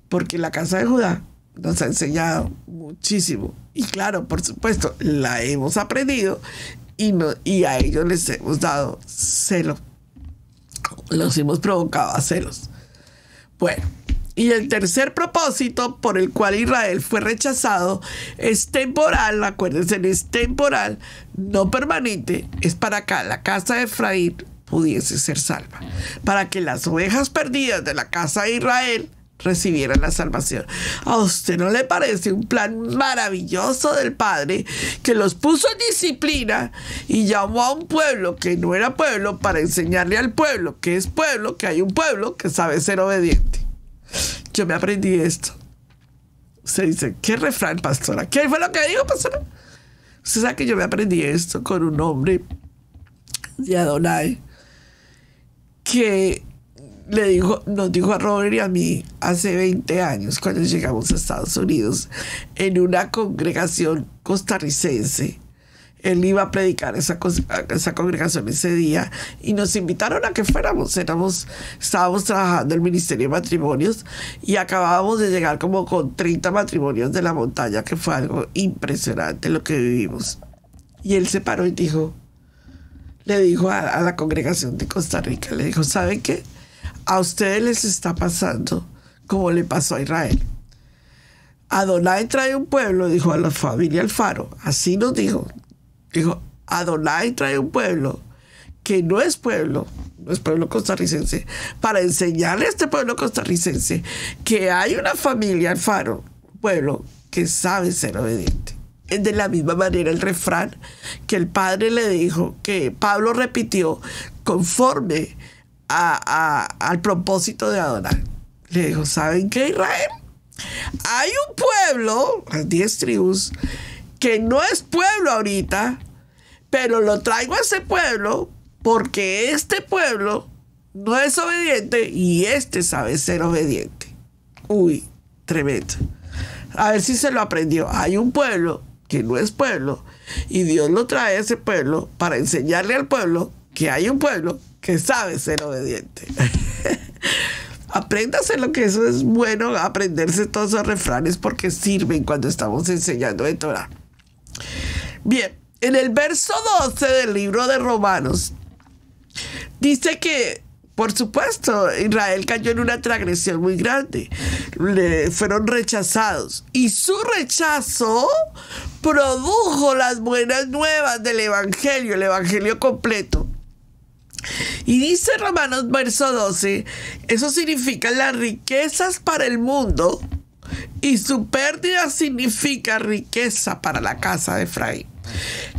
Porque la casa de Judá nos ha enseñado muchísimo. Y claro, por supuesto, la hemos aprendido y a ellos les hemos dado celo. Los hemos provocado a celos. Bueno, y el tercer propósito por el cual Israel fue rechazado es temporal, acuérdense, es temporal, no permanente, es para que la casa de Efraín pudiese ser salva, para que las ovejas perdidas de la casa de Israel recibieran la salvación. ¿A usted no le parece un plan maravilloso del Padre que los puso en disciplina y llamó a un pueblo que no era pueblo para enseñarle al pueblo que es pueblo, que hay un pueblo que sabe ser obediente? Yo me aprendí esto. Usted dice, ¿qué refrán, pastora? ¿Qué fue lo que dijo, pastora? Usted sabe que yo me aprendí esto con un hombre de Adonai que nos dijo a Robert y a mí hace 20 años, cuando llegamos a Estados Unidos, en una congregación costarricense. Él iba a predicar esa congregación ese día y nos invitaron a que fuéramos. Estábamos trabajando en el Ministerio de Matrimonios y acabábamos de llegar como con 30 matrimonios de la montaña, que fue algo impresionante lo que vivimos. Y él se paró y le dijo a la congregación de Costa Rica, le dijo, ¿saben qué? A ustedes les está pasando como le pasó a Israel. Adonai trae un pueblo, dijo a la familia Alfaro, así nos dijo. Dijo, Adonai trae un pueblo que no es pueblo costarricense, para enseñarle a este pueblo costarricense que hay una familia Alfaro, un pueblo que sabe ser obediente. Es de la misma manera el refrán que el Padre le dijo, que Pablo repitió conforme al propósito de Adonai. Le dijo, ¿saben qué, Israel? Hay un pueblo, las 10 tribus, que no es pueblo ahorita, pero lo traigo a ese pueblo porque este pueblo no es obediente y este sabe ser obediente. Uy, tremendo. A ver si se lo aprendió. Hay un pueblo que no es pueblo y Dios lo trae a ese pueblo para enseñarle al pueblo que hay un pueblo que sabe ser obediente. Apréndase lo que eso es bueno, aprenderse todos esos refranes porque sirven cuando estamos enseñando de Torah. Bien, en el verso 12 del libro de Romanos dice que, por supuesto, Israel cayó en una transgresión muy grande. Fueron rechazados y su rechazo produjo las buenas nuevas del evangelio, el evangelio completo. Y dice Romanos verso 12, eso significa las riquezas para el mundo y su pérdida significa riqueza para la casa de Efraín.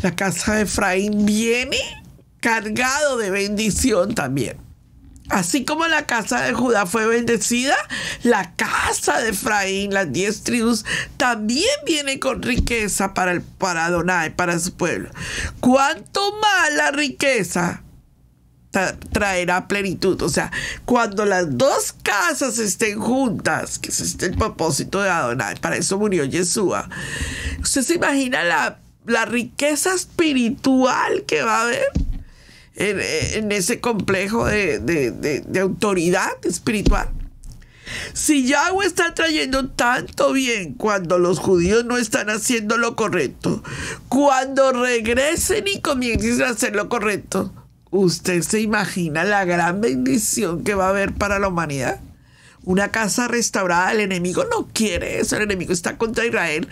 La casa de Efraín viene cargado de bendición también. Así como la casa de Judá fue bendecida, la casa de Efraín, las 10 tribus, también viene con riqueza para Adonai, para su pueblo. Cuanto más la riqueza traerá plenitud. O sea, cuando las dos casas estén juntas, que ese es el propósito de Adonai, para eso murió Yeshua. ¿Usted se imagina la riqueza espiritual que va a haber en ese complejo de autoridad espiritual? Si Yahweh está trayendo tanto bien cuando los judíos no están haciendo lo correcto, cuando regresen y comiencen a hacer lo correcto, ¿usted se imagina la gran bendición que va a haber para la humanidad? Una casa restaurada. El enemigo no quiere eso. El enemigo está contra Israel.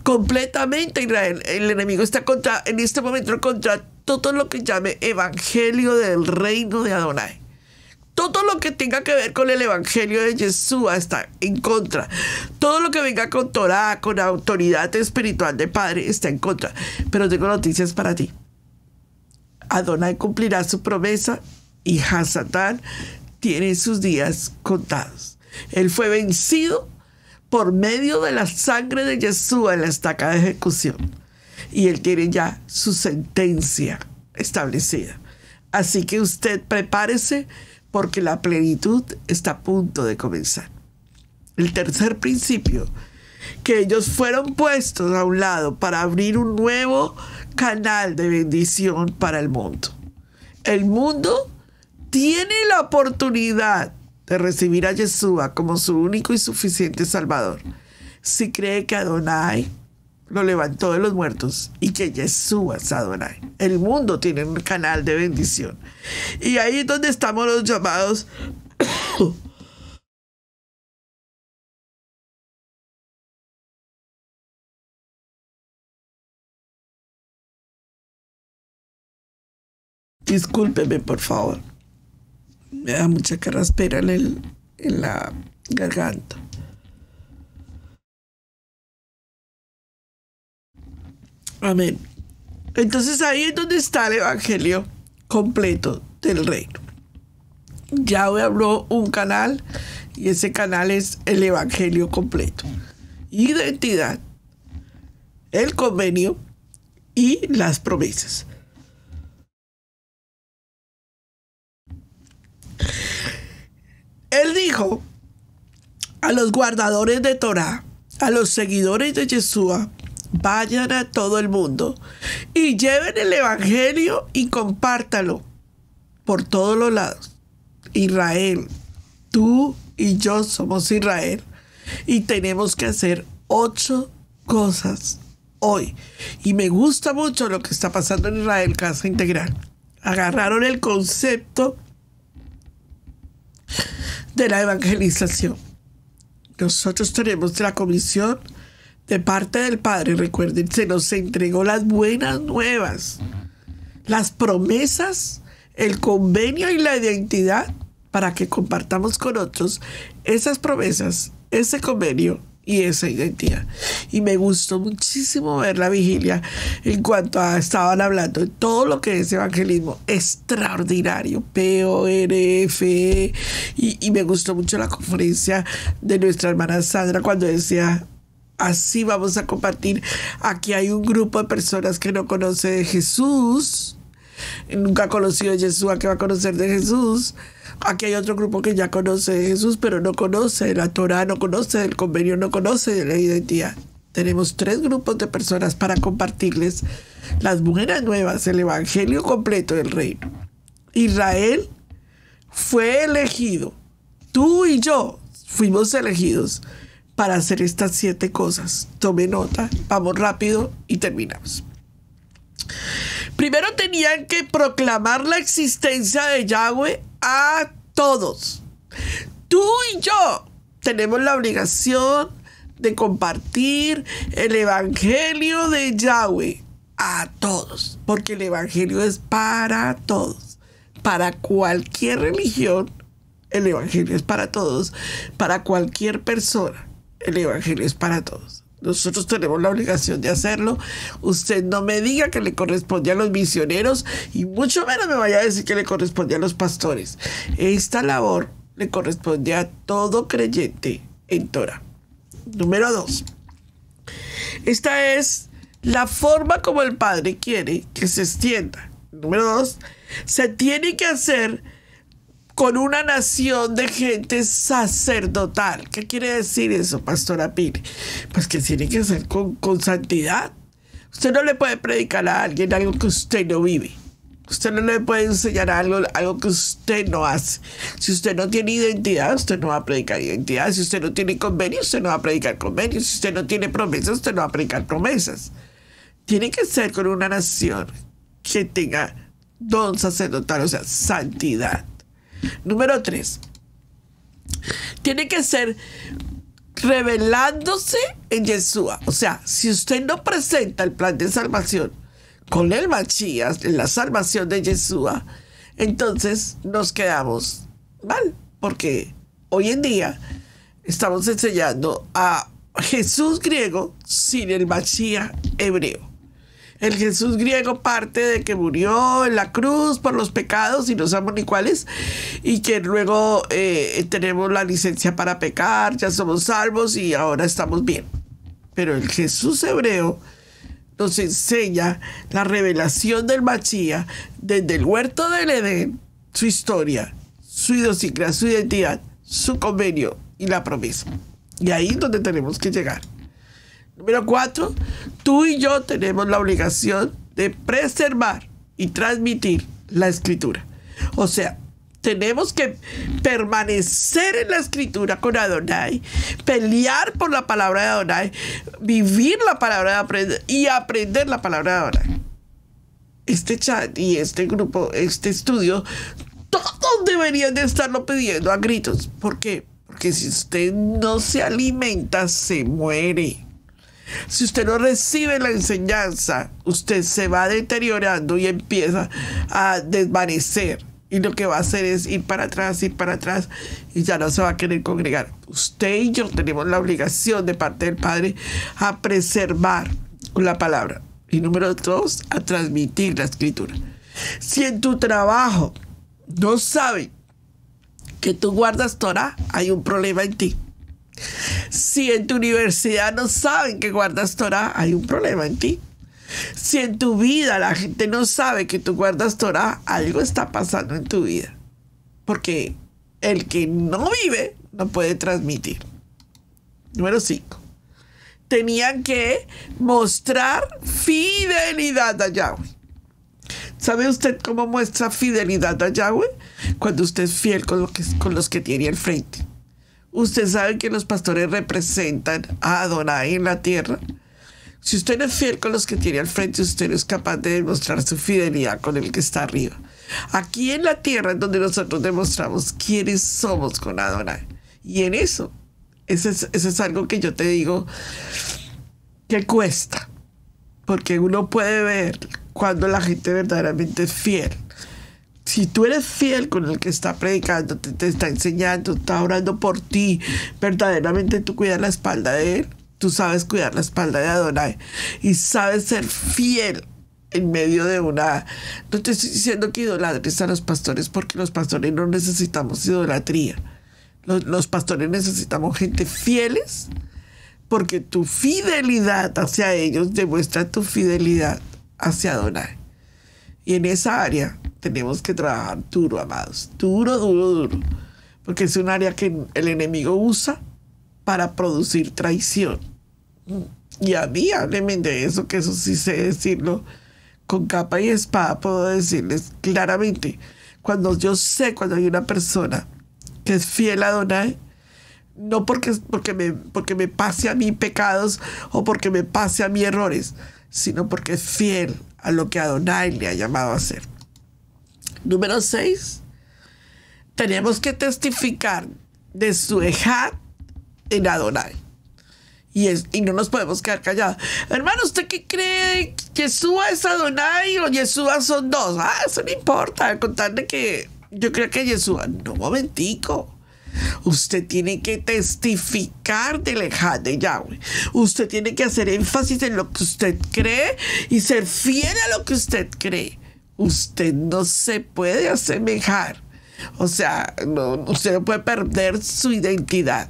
Completamente Israel. El enemigo está en este momento contra todo lo que llame evangelio del reino de Adonai. Todo lo que tenga que ver con el evangelio de Yeshua está en contra. Todo lo que venga con Torah, con autoridad espiritual de Padre, está en contra. Pero tengo noticias para ti. Adonai cumplirá su promesa y Hasatán tiene sus días contados. Él fue vencido por medio de la sangre de Yeshua en la estaca de ejecución. Y él tiene ya su sentencia establecida. Así que usted prepárese porque la plenitud está a punto de comenzar. El tercer principio, que ellos fueron puestos a un lado para abrir un nuevo canal de bendición para el mundo. El mundo tiene la oportunidad de recibir a Yeshua como su único y suficiente Salvador, si cree que Adonai lo levantó de los muertos y que Yeshua es Adonai. El mundo tiene un canal de bendición. Y ahí es donde estamos los llamados discúlpeme, por favor. Me da mucha carraspera en la garganta. Amén. Entonces ahí es donde está el evangelio completo del reino. Yahweh abrió un canal y ese canal es el evangelio completo. Identidad, el convenio y las promesas. Él dijo a los guardadores de Torá, a los seguidores de Yeshua: vayan a todo el mundo y lleven el evangelio y compártalo por todos los lados. Israel, tú y yo somos Israel y tenemos que hacer 8 cosas hoy. Y me gusta mucho lo que está pasando en Israel, Casa Integral. Agarraron el concepto de la evangelización. Nosotros tenemos la comisión de parte del Padre. Recuerden, se nos entregó las buenas nuevas, las promesas, el convenio y la identidad para que compartamos con otros esas promesas, ese convenio y esa identidad. Y me gustó muchísimo ver la vigilia en cuanto a estaban hablando de todo lo que es evangelismo extraordinario, PORF, y me gustó mucho la conferencia de nuestra hermana Sandra cuando decía: así vamos a compartir. Aquí hay un grupo de personas que no conoce de Jesús, nunca ha conocido a Yeshua, que va a conocer de Jesús. Aquí hay otro grupo que ya conoce de Jesús, pero no conoce de la Torá, no conoce del convenio, no conoce de la identidad. Tenemos 3 grupos de personas para compartirles las buenas nuevas, el evangelio completo del reino. Israel fue elegido. Tú y yo fuimos elegidos para hacer estas 7 cosas. Tome nota, vamos rápido y terminamos. Primero tenían que proclamar la existencia de Yahweh a todos. Tú y yo tenemos la obligación de compartir el evangelio de Yahweh a todos, porque el evangelio es para todos, para cualquier religión. El evangelio es para todos, para cualquier persona. El evangelio es para todos. Nosotros tenemos la obligación de hacerlo. Usted no me diga que le corresponde a los misioneros y mucho menos me vaya a decir que le corresponde a los pastores. Esta labor le corresponde a todo creyente en Torah. Número 2. Esta es la forma como el Padre quiere que se extienda. Número 2. Se tiene que hacer con una nación de gente sacerdotal. ¿Qué quiere decir eso, Pastora Pire? Pues que tiene que ser con santidad. Usted no le puede predicar a alguien algo que usted no vive. Usted no le puede enseñar algo que usted no hace. Si usted no tiene identidad, usted no va a predicar identidad. Si usted no tiene convenio, usted no va a predicar convenio. Si usted no tiene promesas, usted no va a predicar promesas. Tiene que ser con una nación que tenga don sacerdotal, o sea, santidad. Número 3. Tiene que ser revelándose en Yeshua. O sea, si usted no presenta el plan de salvación con el Mashiach, la salvación de Yeshua, entonces nos quedamos mal, porque hoy en día estamos enseñando a Jesús griego sin el Mashiach hebreo. El Jesús griego parte de que murió en la cruz por los pecados y no sabemos ni cuáles, y que luego tenemos la licencia para pecar, ya somos salvos y ahora estamos bien. Pero el Jesús hebreo nos enseña la revelación del Mashiach desde el huerto del Edén, su historia, su idiosincrasia, su identidad, su convenio y la promesa. Y ahí es donde tenemos que llegar. Número 4, tú y yo tenemos la obligación de preservar y transmitir la Escritura. O sea, tenemos que permanecer en la Escritura con Adonai, pelear por la palabra de Adonai, vivir la palabra de aprender y aprender la palabra de Adonai. Este chat y este grupo, este estudio, todos deberían de estarlo pidiendo a gritos. ¿Por qué? Porque si usted no se alimenta, se muere. Si usted no recibe la enseñanza, usted se va deteriorando y empieza a desvanecer. Y lo que va a hacer es ir para atrás y ya no se va a querer congregar. Usted y yo tenemos la obligación de parte del Padre a preservar la palabra. Y número 2, a transmitir la Escritura. Si en tu trabajo no saben que tú guardas Torah, hay un problema en ti. Si en tu universidad no saben que guardas Torah, hay un problema en ti. Si en tu vida la gente no sabe que tú guardas Torah, algo está pasando en tu vida. Porque el que no vive no puede transmitir. Número 5. Tenían que mostrar fidelidad a Yahweh. ¿Sabe usted cómo muestra fidelidad a Yahweh? Cuando usted es fiel con los que tiene al frente. Usted sabe que los pastores representan a Adonai en la tierra. Si usted no es fiel con los que tiene al frente, usted no es capaz de demostrar su fidelidad con el que está arriba. Aquí en la tierra es donde nosotros demostramos quiénes somos con Adonai. Y en eso es algo que yo te digo que cuesta. Porque uno puede ver cuando la gente verdaderamente es fiel. Si tú eres fiel con el que está predicando, te está enseñando, está orando por ti, verdaderamente tú cuidas la espalda de él, tú sabes cuidar la espalda de Adonai y sabes ser fiel en medio de una... No te estoy diciendo que idolatres a los pastores, porque los pastores no necesitamos idolatría. Los pastores necesitamos gente fieles, porque tu fidelidad hacia ellos demuestra tu fidelidad hacia Adonai. Y en esa área tenemos que trabajar duro, amados. Duro. Porque es un área que el enemigo usa para producir traición. Y a mí, háblenme de eso, que eso sí sé decirlo con capa y espada. Puedo decirles claramente, cuando hay una persona que es fiel a Adonai, no porque me pase a mí pecados o porque me pase a mí errores, sino porque es fiel a lo que Adonai le ha llamado a hacer. Número 6. Tenemos que testificar de su ejad en Adonai. Y no nos podemos quedar callados. Hermano, ¿usted qué cree? ¿Yeshua es Adonai o Yeshua son dos? Eso no importa. Contarle que yo creo que Yeshua... No, momentico. Usted tiene que testificar del ejad de Yahweh. Usted tiene que hacer énfasis en lo que usted cree y ser fiel a lo que usted cree. Usted no se puede asemejar. O sea, usted no puede perder su identidad.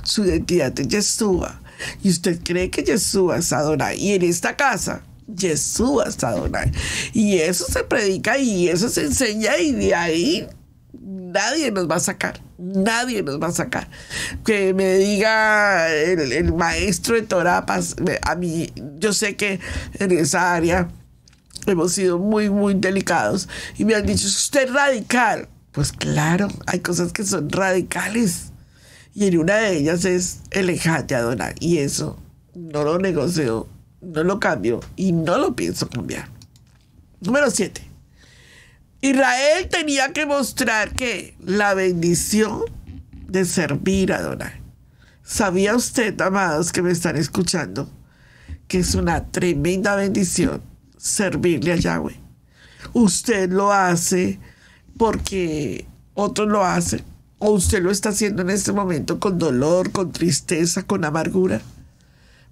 Su identidad es Yeshua. Y usted cree que Yeshua es Adonai. Y en esta casa, Yeshua es Adonai. Y eso se predica y eso se enseña, y de ahí nadie nos va a sacar. Nadie nos va a sacar. Que me diga el maestro de Torah, a mí, yo sé que en esa área hemos sido muy, muy delicados. Y me han dicho, ¿usted es radical? Pues claro, hay cosas que son radicales. Y en una de ellas es el ejad de Adonai. Y eso no lo negocio, no lo cambio y no lo pienso cambiar. Número 7. Israel tenía que mostrar que la bendición de servir a Adonai. ¿Sabía usted, amados que me están escuchando, que es una tremenda bendición servirle a Yahweh? Usted lo hace porque otros lo hacen, o usted lo está haciendo en este momento con dolor, con tristeza, con amargura.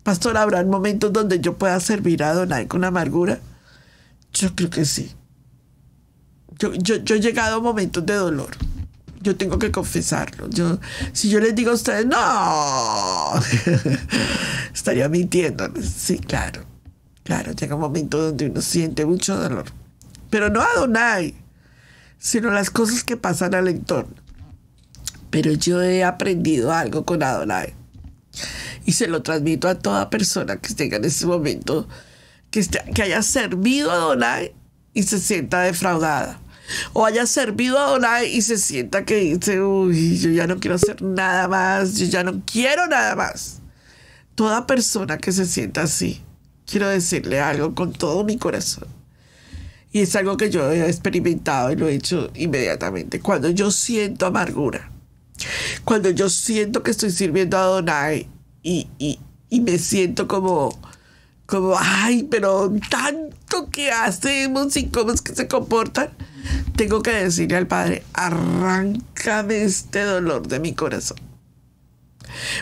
Pastor, ¿habrán momentos donde yo pueda servir a Adonai con amargura? Yo creo que sí. Yo he llegado a momentos de dolor. Yo tengo que confesarlo. Si yo les digo a ustedes, no, estaría mintiéndoles. Sí, claro. Llega un momento donde uno siente mucho dolor. Pero no a Adonai, sino las cosas que pasan al entorno. Pero yo he aprendido algo con Adonai. Y se lo transmito a toda persona que tenga en este momento, que haya servido a Adonai y se sienta defraudada. O haya servido a Adonai y se sienta que dice, uy, yo ya no quiero hacer nada más, yo ya no quiero nada más. Toda persona que se sienta así, quiero decirle algo con todo mi corazón. Y es algo que yo he experimentado y lo he hecho inmediatamente. Cuando yo siento amargura, cuando yo siento que estoy sirviendo a Adonai y me siento como, ay, pero tanto que hacemos y cómo es que se comportan, tengo que decirle al Padre, arráncame este dolor de mi corazón.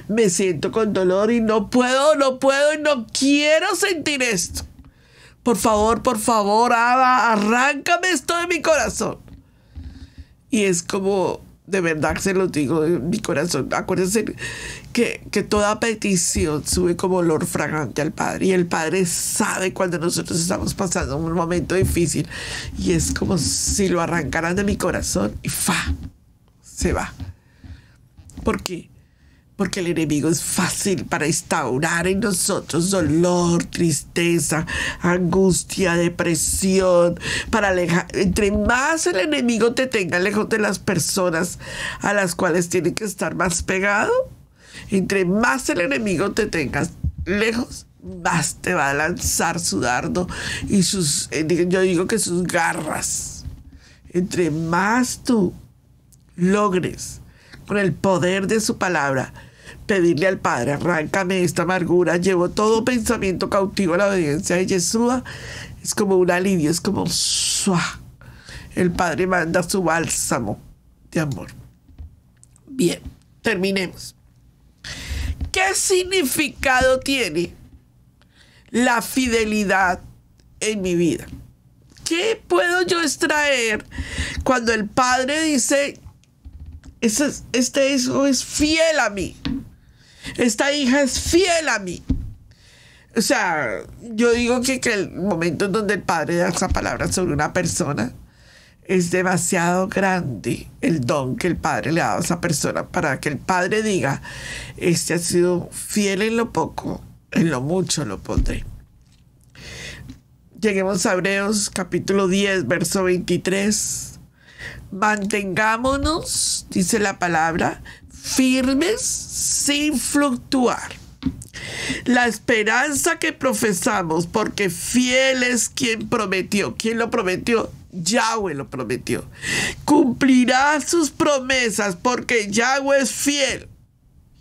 Me siento con dolor y no puedo y no quiero sentir esto. Por favor, Abba, arráncame esto de mi corazón. Y es como, de verdad se lo digo, de mi corazón. Acuérdense que toda petición sube como olor fragante al Padre. Y el Padre sabe cuando nosotros estamos pasando un momento difícil. Y es como si lo arrancaran de mi corazón y se va. ¿Por qué? Porque el enemigo es fácil para instaurar en nosotros dolor, tristeza, angustia, depresión, para alejar. Entre más el enemigo te tenga lejos de las personas a las cuales tiene que estar más pegado, entre más el enemigo te tenga lejos, más te va a lanzar su dardo y yo digo que sus garras. Entre más tú logres con el poder de su palabra pedirle al Padre, arráncame esta amargura, llevo todo pensamiento cautivo a la obediencia de Yeshua, es como un alivio, es como ¡suah! El Padre manda su bálsamo de amor. Bien, terminemos. ¿Qué significado tiene la fidelidad en mi vida? ¿Qué puedo yo extraer cuando el Padre dice, este hijo es fiel a mí, esta hija es fiel a mí? O sea, yo digo que el momento en donde el Padre da esa palabra sobre una persona, es demasiado grande el don que el Padre le ha dado a esa persona para que el Padre diga, este ha sido fiel en lo poco, en lo mucho lo pondré. Lleguemos a Hebreos capítulo 10, verso 23. Mantengámonos, dice la palabra, firmes sin fluctuar. La esperanza que profesamos, porque fiel es quien prometió. ¿Quién lo prometió? Yahweh lo prometió. Cumplirá sus promesas porque Yahweh es fiel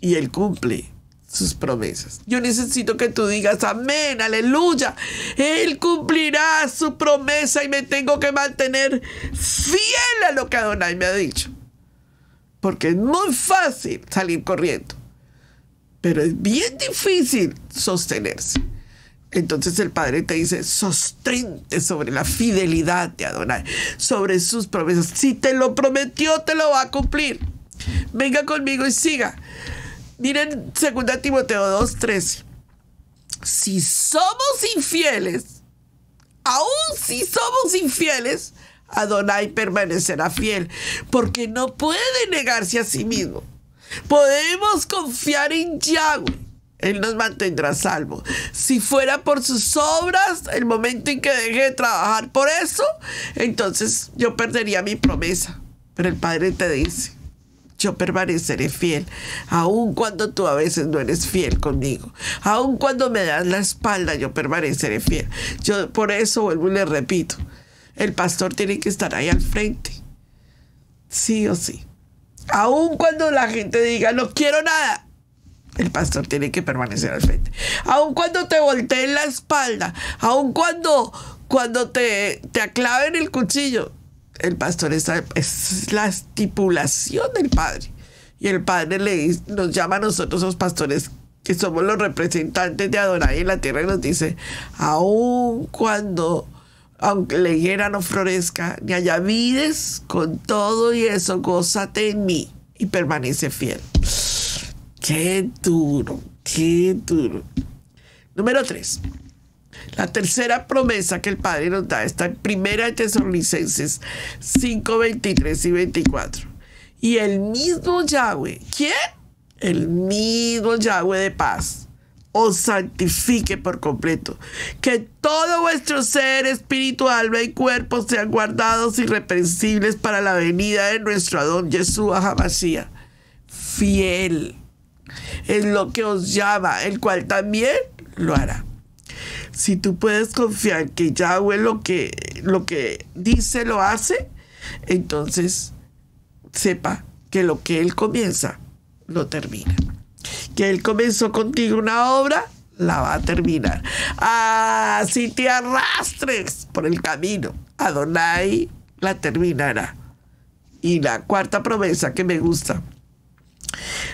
y Él cumple sus promesas. Yo necesito que tú digas amén, aleluya. Él cumplirá su promesa y me tengo que mantener fiel a lo que Adonai me ha dicho. Porque es muy fácil salir corriendo, pero es bien difícil sostenerse. Entonces el Padre te dice, sostente sobre la fidelidad de Adonai, sobre sus promesas. Si te lo prometió, te lo va a cumplir. Venga conmigo y siga. Miren 2 Timoteo 2:13. Si somos infieles, aún si somos infieles, Adonai permanecerá fiel, porque no puede negarse a sí mismo. Podemos confiar en Yahweh. Él nos mantendrá salvo. Si fuera por sus obras, el momento en que deje de trabajar por eso, entonces yo perdería mi promesa. Pero el Padre te dice, yo permaneceré fiel, aun cuando tú a veces no eres fiel conmigo. Aun cuando me das la espalda, yo permaneceré fiel. Yo por eso vuelvo y le repito, el pastor tiene que estar ahí al frente. Sí o sí. Aun cuando la gente diga, no quiero nada, el pastor tiene que permanecer al frente. Aun cuando te volteen la espalda, aun cuando te aclaven el cuchillo, el pastor es la estipulación del Padre. Y el Padre nos llama a nosotros los pastores, que somos los representantes de Adonai en la tierra, y nos dice, aun cuando, aunque la higuera no florezca, ni haya vides, con todo y eso, gózate en mí y permanece fiel. ¡Qué duro! ¡Qué duro! Número 3. La tercera promesa que el Padre nos da está en 1 Tesalonicenses 5, 23 y 24. Y el mismo Yahweh, ¿quién? el mismo Yahweh de paz os santifique por completo. Que todo vuestro ser, espíritu, alma y cuerpo sean guardados irreprensibles para la venida de nuestro Adón Yeshua HaMashiach. Fiel es lo que os llama, el cual también lo hará. Si tú puedes confiar que Yahweh lo que dice lo hace, entonces sepa que lo que Él comienza, lo termina. Que Él comenzó contigo una obra, la va a terminar. Si te arrastres por el camino, Adonai la terminará. Y la cuarta promesa que me gusta,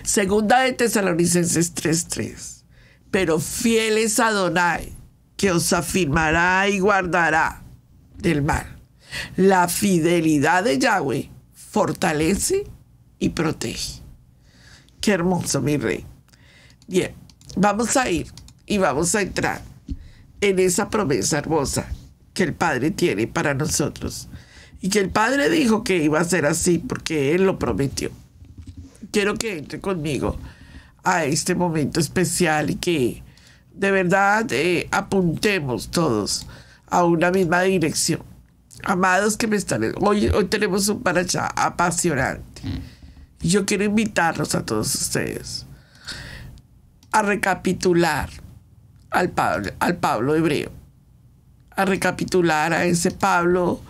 segunda de Tesalonicenses 3:3. Pero fiel es Adonai, que os afirmará y guardará del mal. La fidelidad de Yahweh fortalece y protege. Qué hermoso, mi rey. Bien, vamos a ir y vamos a entrar en esa promesa hermosa que el Padre tiene para nosotros. Y que el Padre dijo que iba a ser así porque Él lo prometió. Quiero que entre conmigo a este momento especial y que de verdad apuntemos todos a una misma dirección. Amados que me están... Hoy tenemos un parashá apasionante. Y yo quiero invitarlos a todos ustedes a recapitular al Pablo hebreo. A recapitular a ese Pablo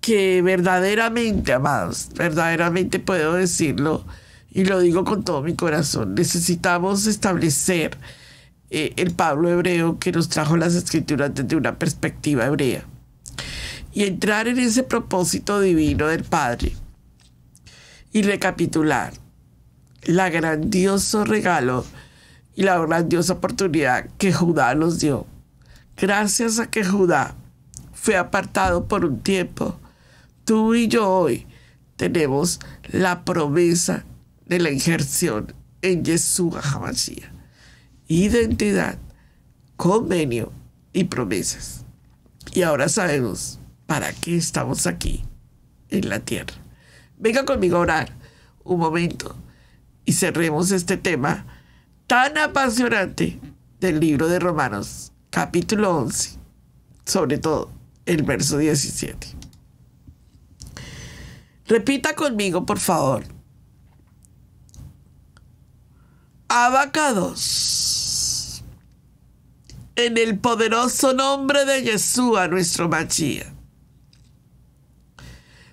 que verdaderamente, amados, verdaderamente puedo decirlo, y lo digo con todo mi corazón, necesitamos establecer el Pablo hebreo que nos trajo las Escrituras desde una perspectiva hebrea y entrar en ese propósito divino del Padre y recapitular la grandioso regalo y la grandiosa oportunidad que Judá nos dio. Gracias a que Judá fue apartado por un tiempo, tú y yo hoy tenemos la promesa de la injerción en Yeshua HaMashiach. Identidad, convenio y promesas. Y ahora sabemos para qué estamos aquí en la tierra. Venga conmigo a orar un momento y cerremos este tema tan apasionante del libro de Romanos, capítulo 11, sobre todo el verso 17. Repita conmigo, por favor. Abacados. En el poderoso nombre de Yeshua, nuestro Mashiach.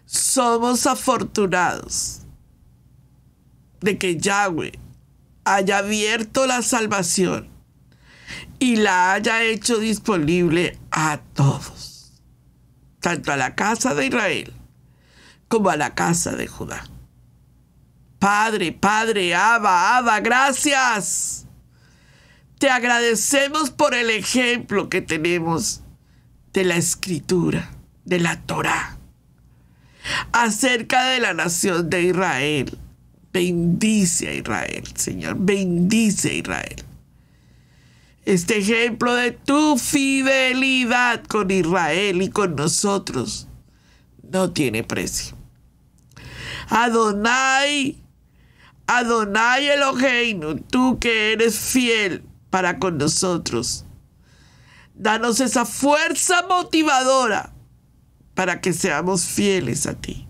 Somos afortunados de que Yahweh haya abierto la salvación y la haya hecho disponible a todos, tanto a la casa de Israel como a la casa de Judá. Padre, Abba, gracias. Te agradecemos por el ejemplo que tenemos de la Escritura, de la Torá, acerca de la nación de Israel. Bendice a Israel, Señor, bendice a Israel. Este ejemplo de tu fidelidad con Israel y con nosotros no tiene precio. Adonai Eloheinu, tú que eres fiel para con nosotros, danos esa fuerza motivadora para que seamos fieles a ti.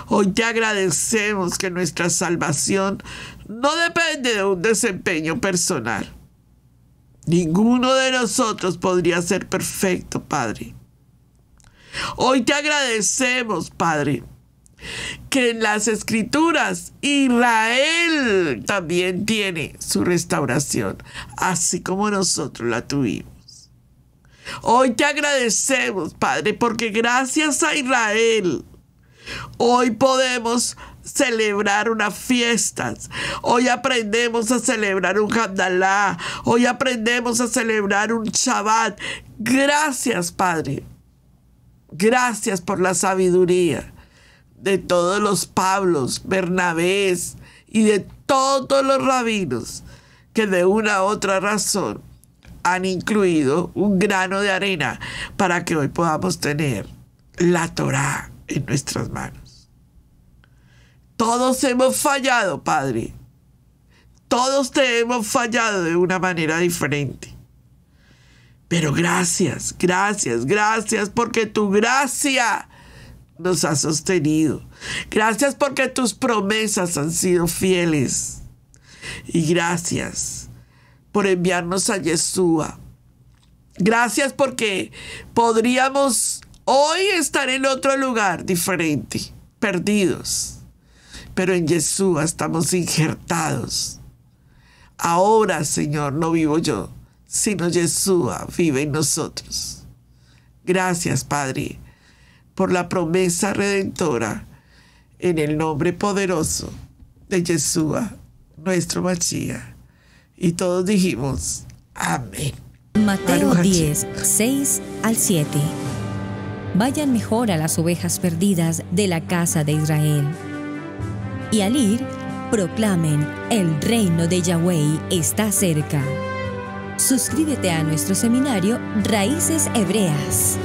Hoy te agradecemos que nuestra salvación no depende de un desempeño personal. Ninguno de nosotros podría ser perfecto, Padre. Hoy te agradecemos, Padre, que en las Escrituras Israel también tiene su restauración, así como nosotros la tuvimos. Hoy te agradecemos, Padre, porque gracias a Israel hoy podemos celebrar unas fiestas. Hoy aprendemos a celebrar un Havdalah. Hoy aprendemos a celebrar un Shabbat. Gracias, Padre. Gracias por la sabiduría de todos los Pablos, Bernabés y de todos los rabinos que de una u otra razón han incluido un grano de arena para que hoy podamos tener la Torá en nuestras manos. Todos hemos fallado, Padre, Todos te hemos fallado de una manera diferente. Pero gracias, gracias, gracias porque tu gracia nos ha sostenido. Gracias porque tus promesas han sido fieles. Y gracias por enviarnos a Yeshua. Gracias porque podríamos hoy estar en otro lugar diferente, perdidos. Pero en Yeshua estamos injertados. Ahora, Señor, no vivo yo, sino Yeshua vive en nosotros. Gracias, Padre, por la promesa redentora en el nombre poderoso de Yeshua, nuestro Mashiach. Y todos dijimos, amén. Mateo 10, 6 al 7. Vayan mejor a las ovejas perdidas de la casa de Israel. Y al ir, proclamen, el reino de Yahweh está cerca. Suscríbete a nuestro seminario Raíces Hebreas.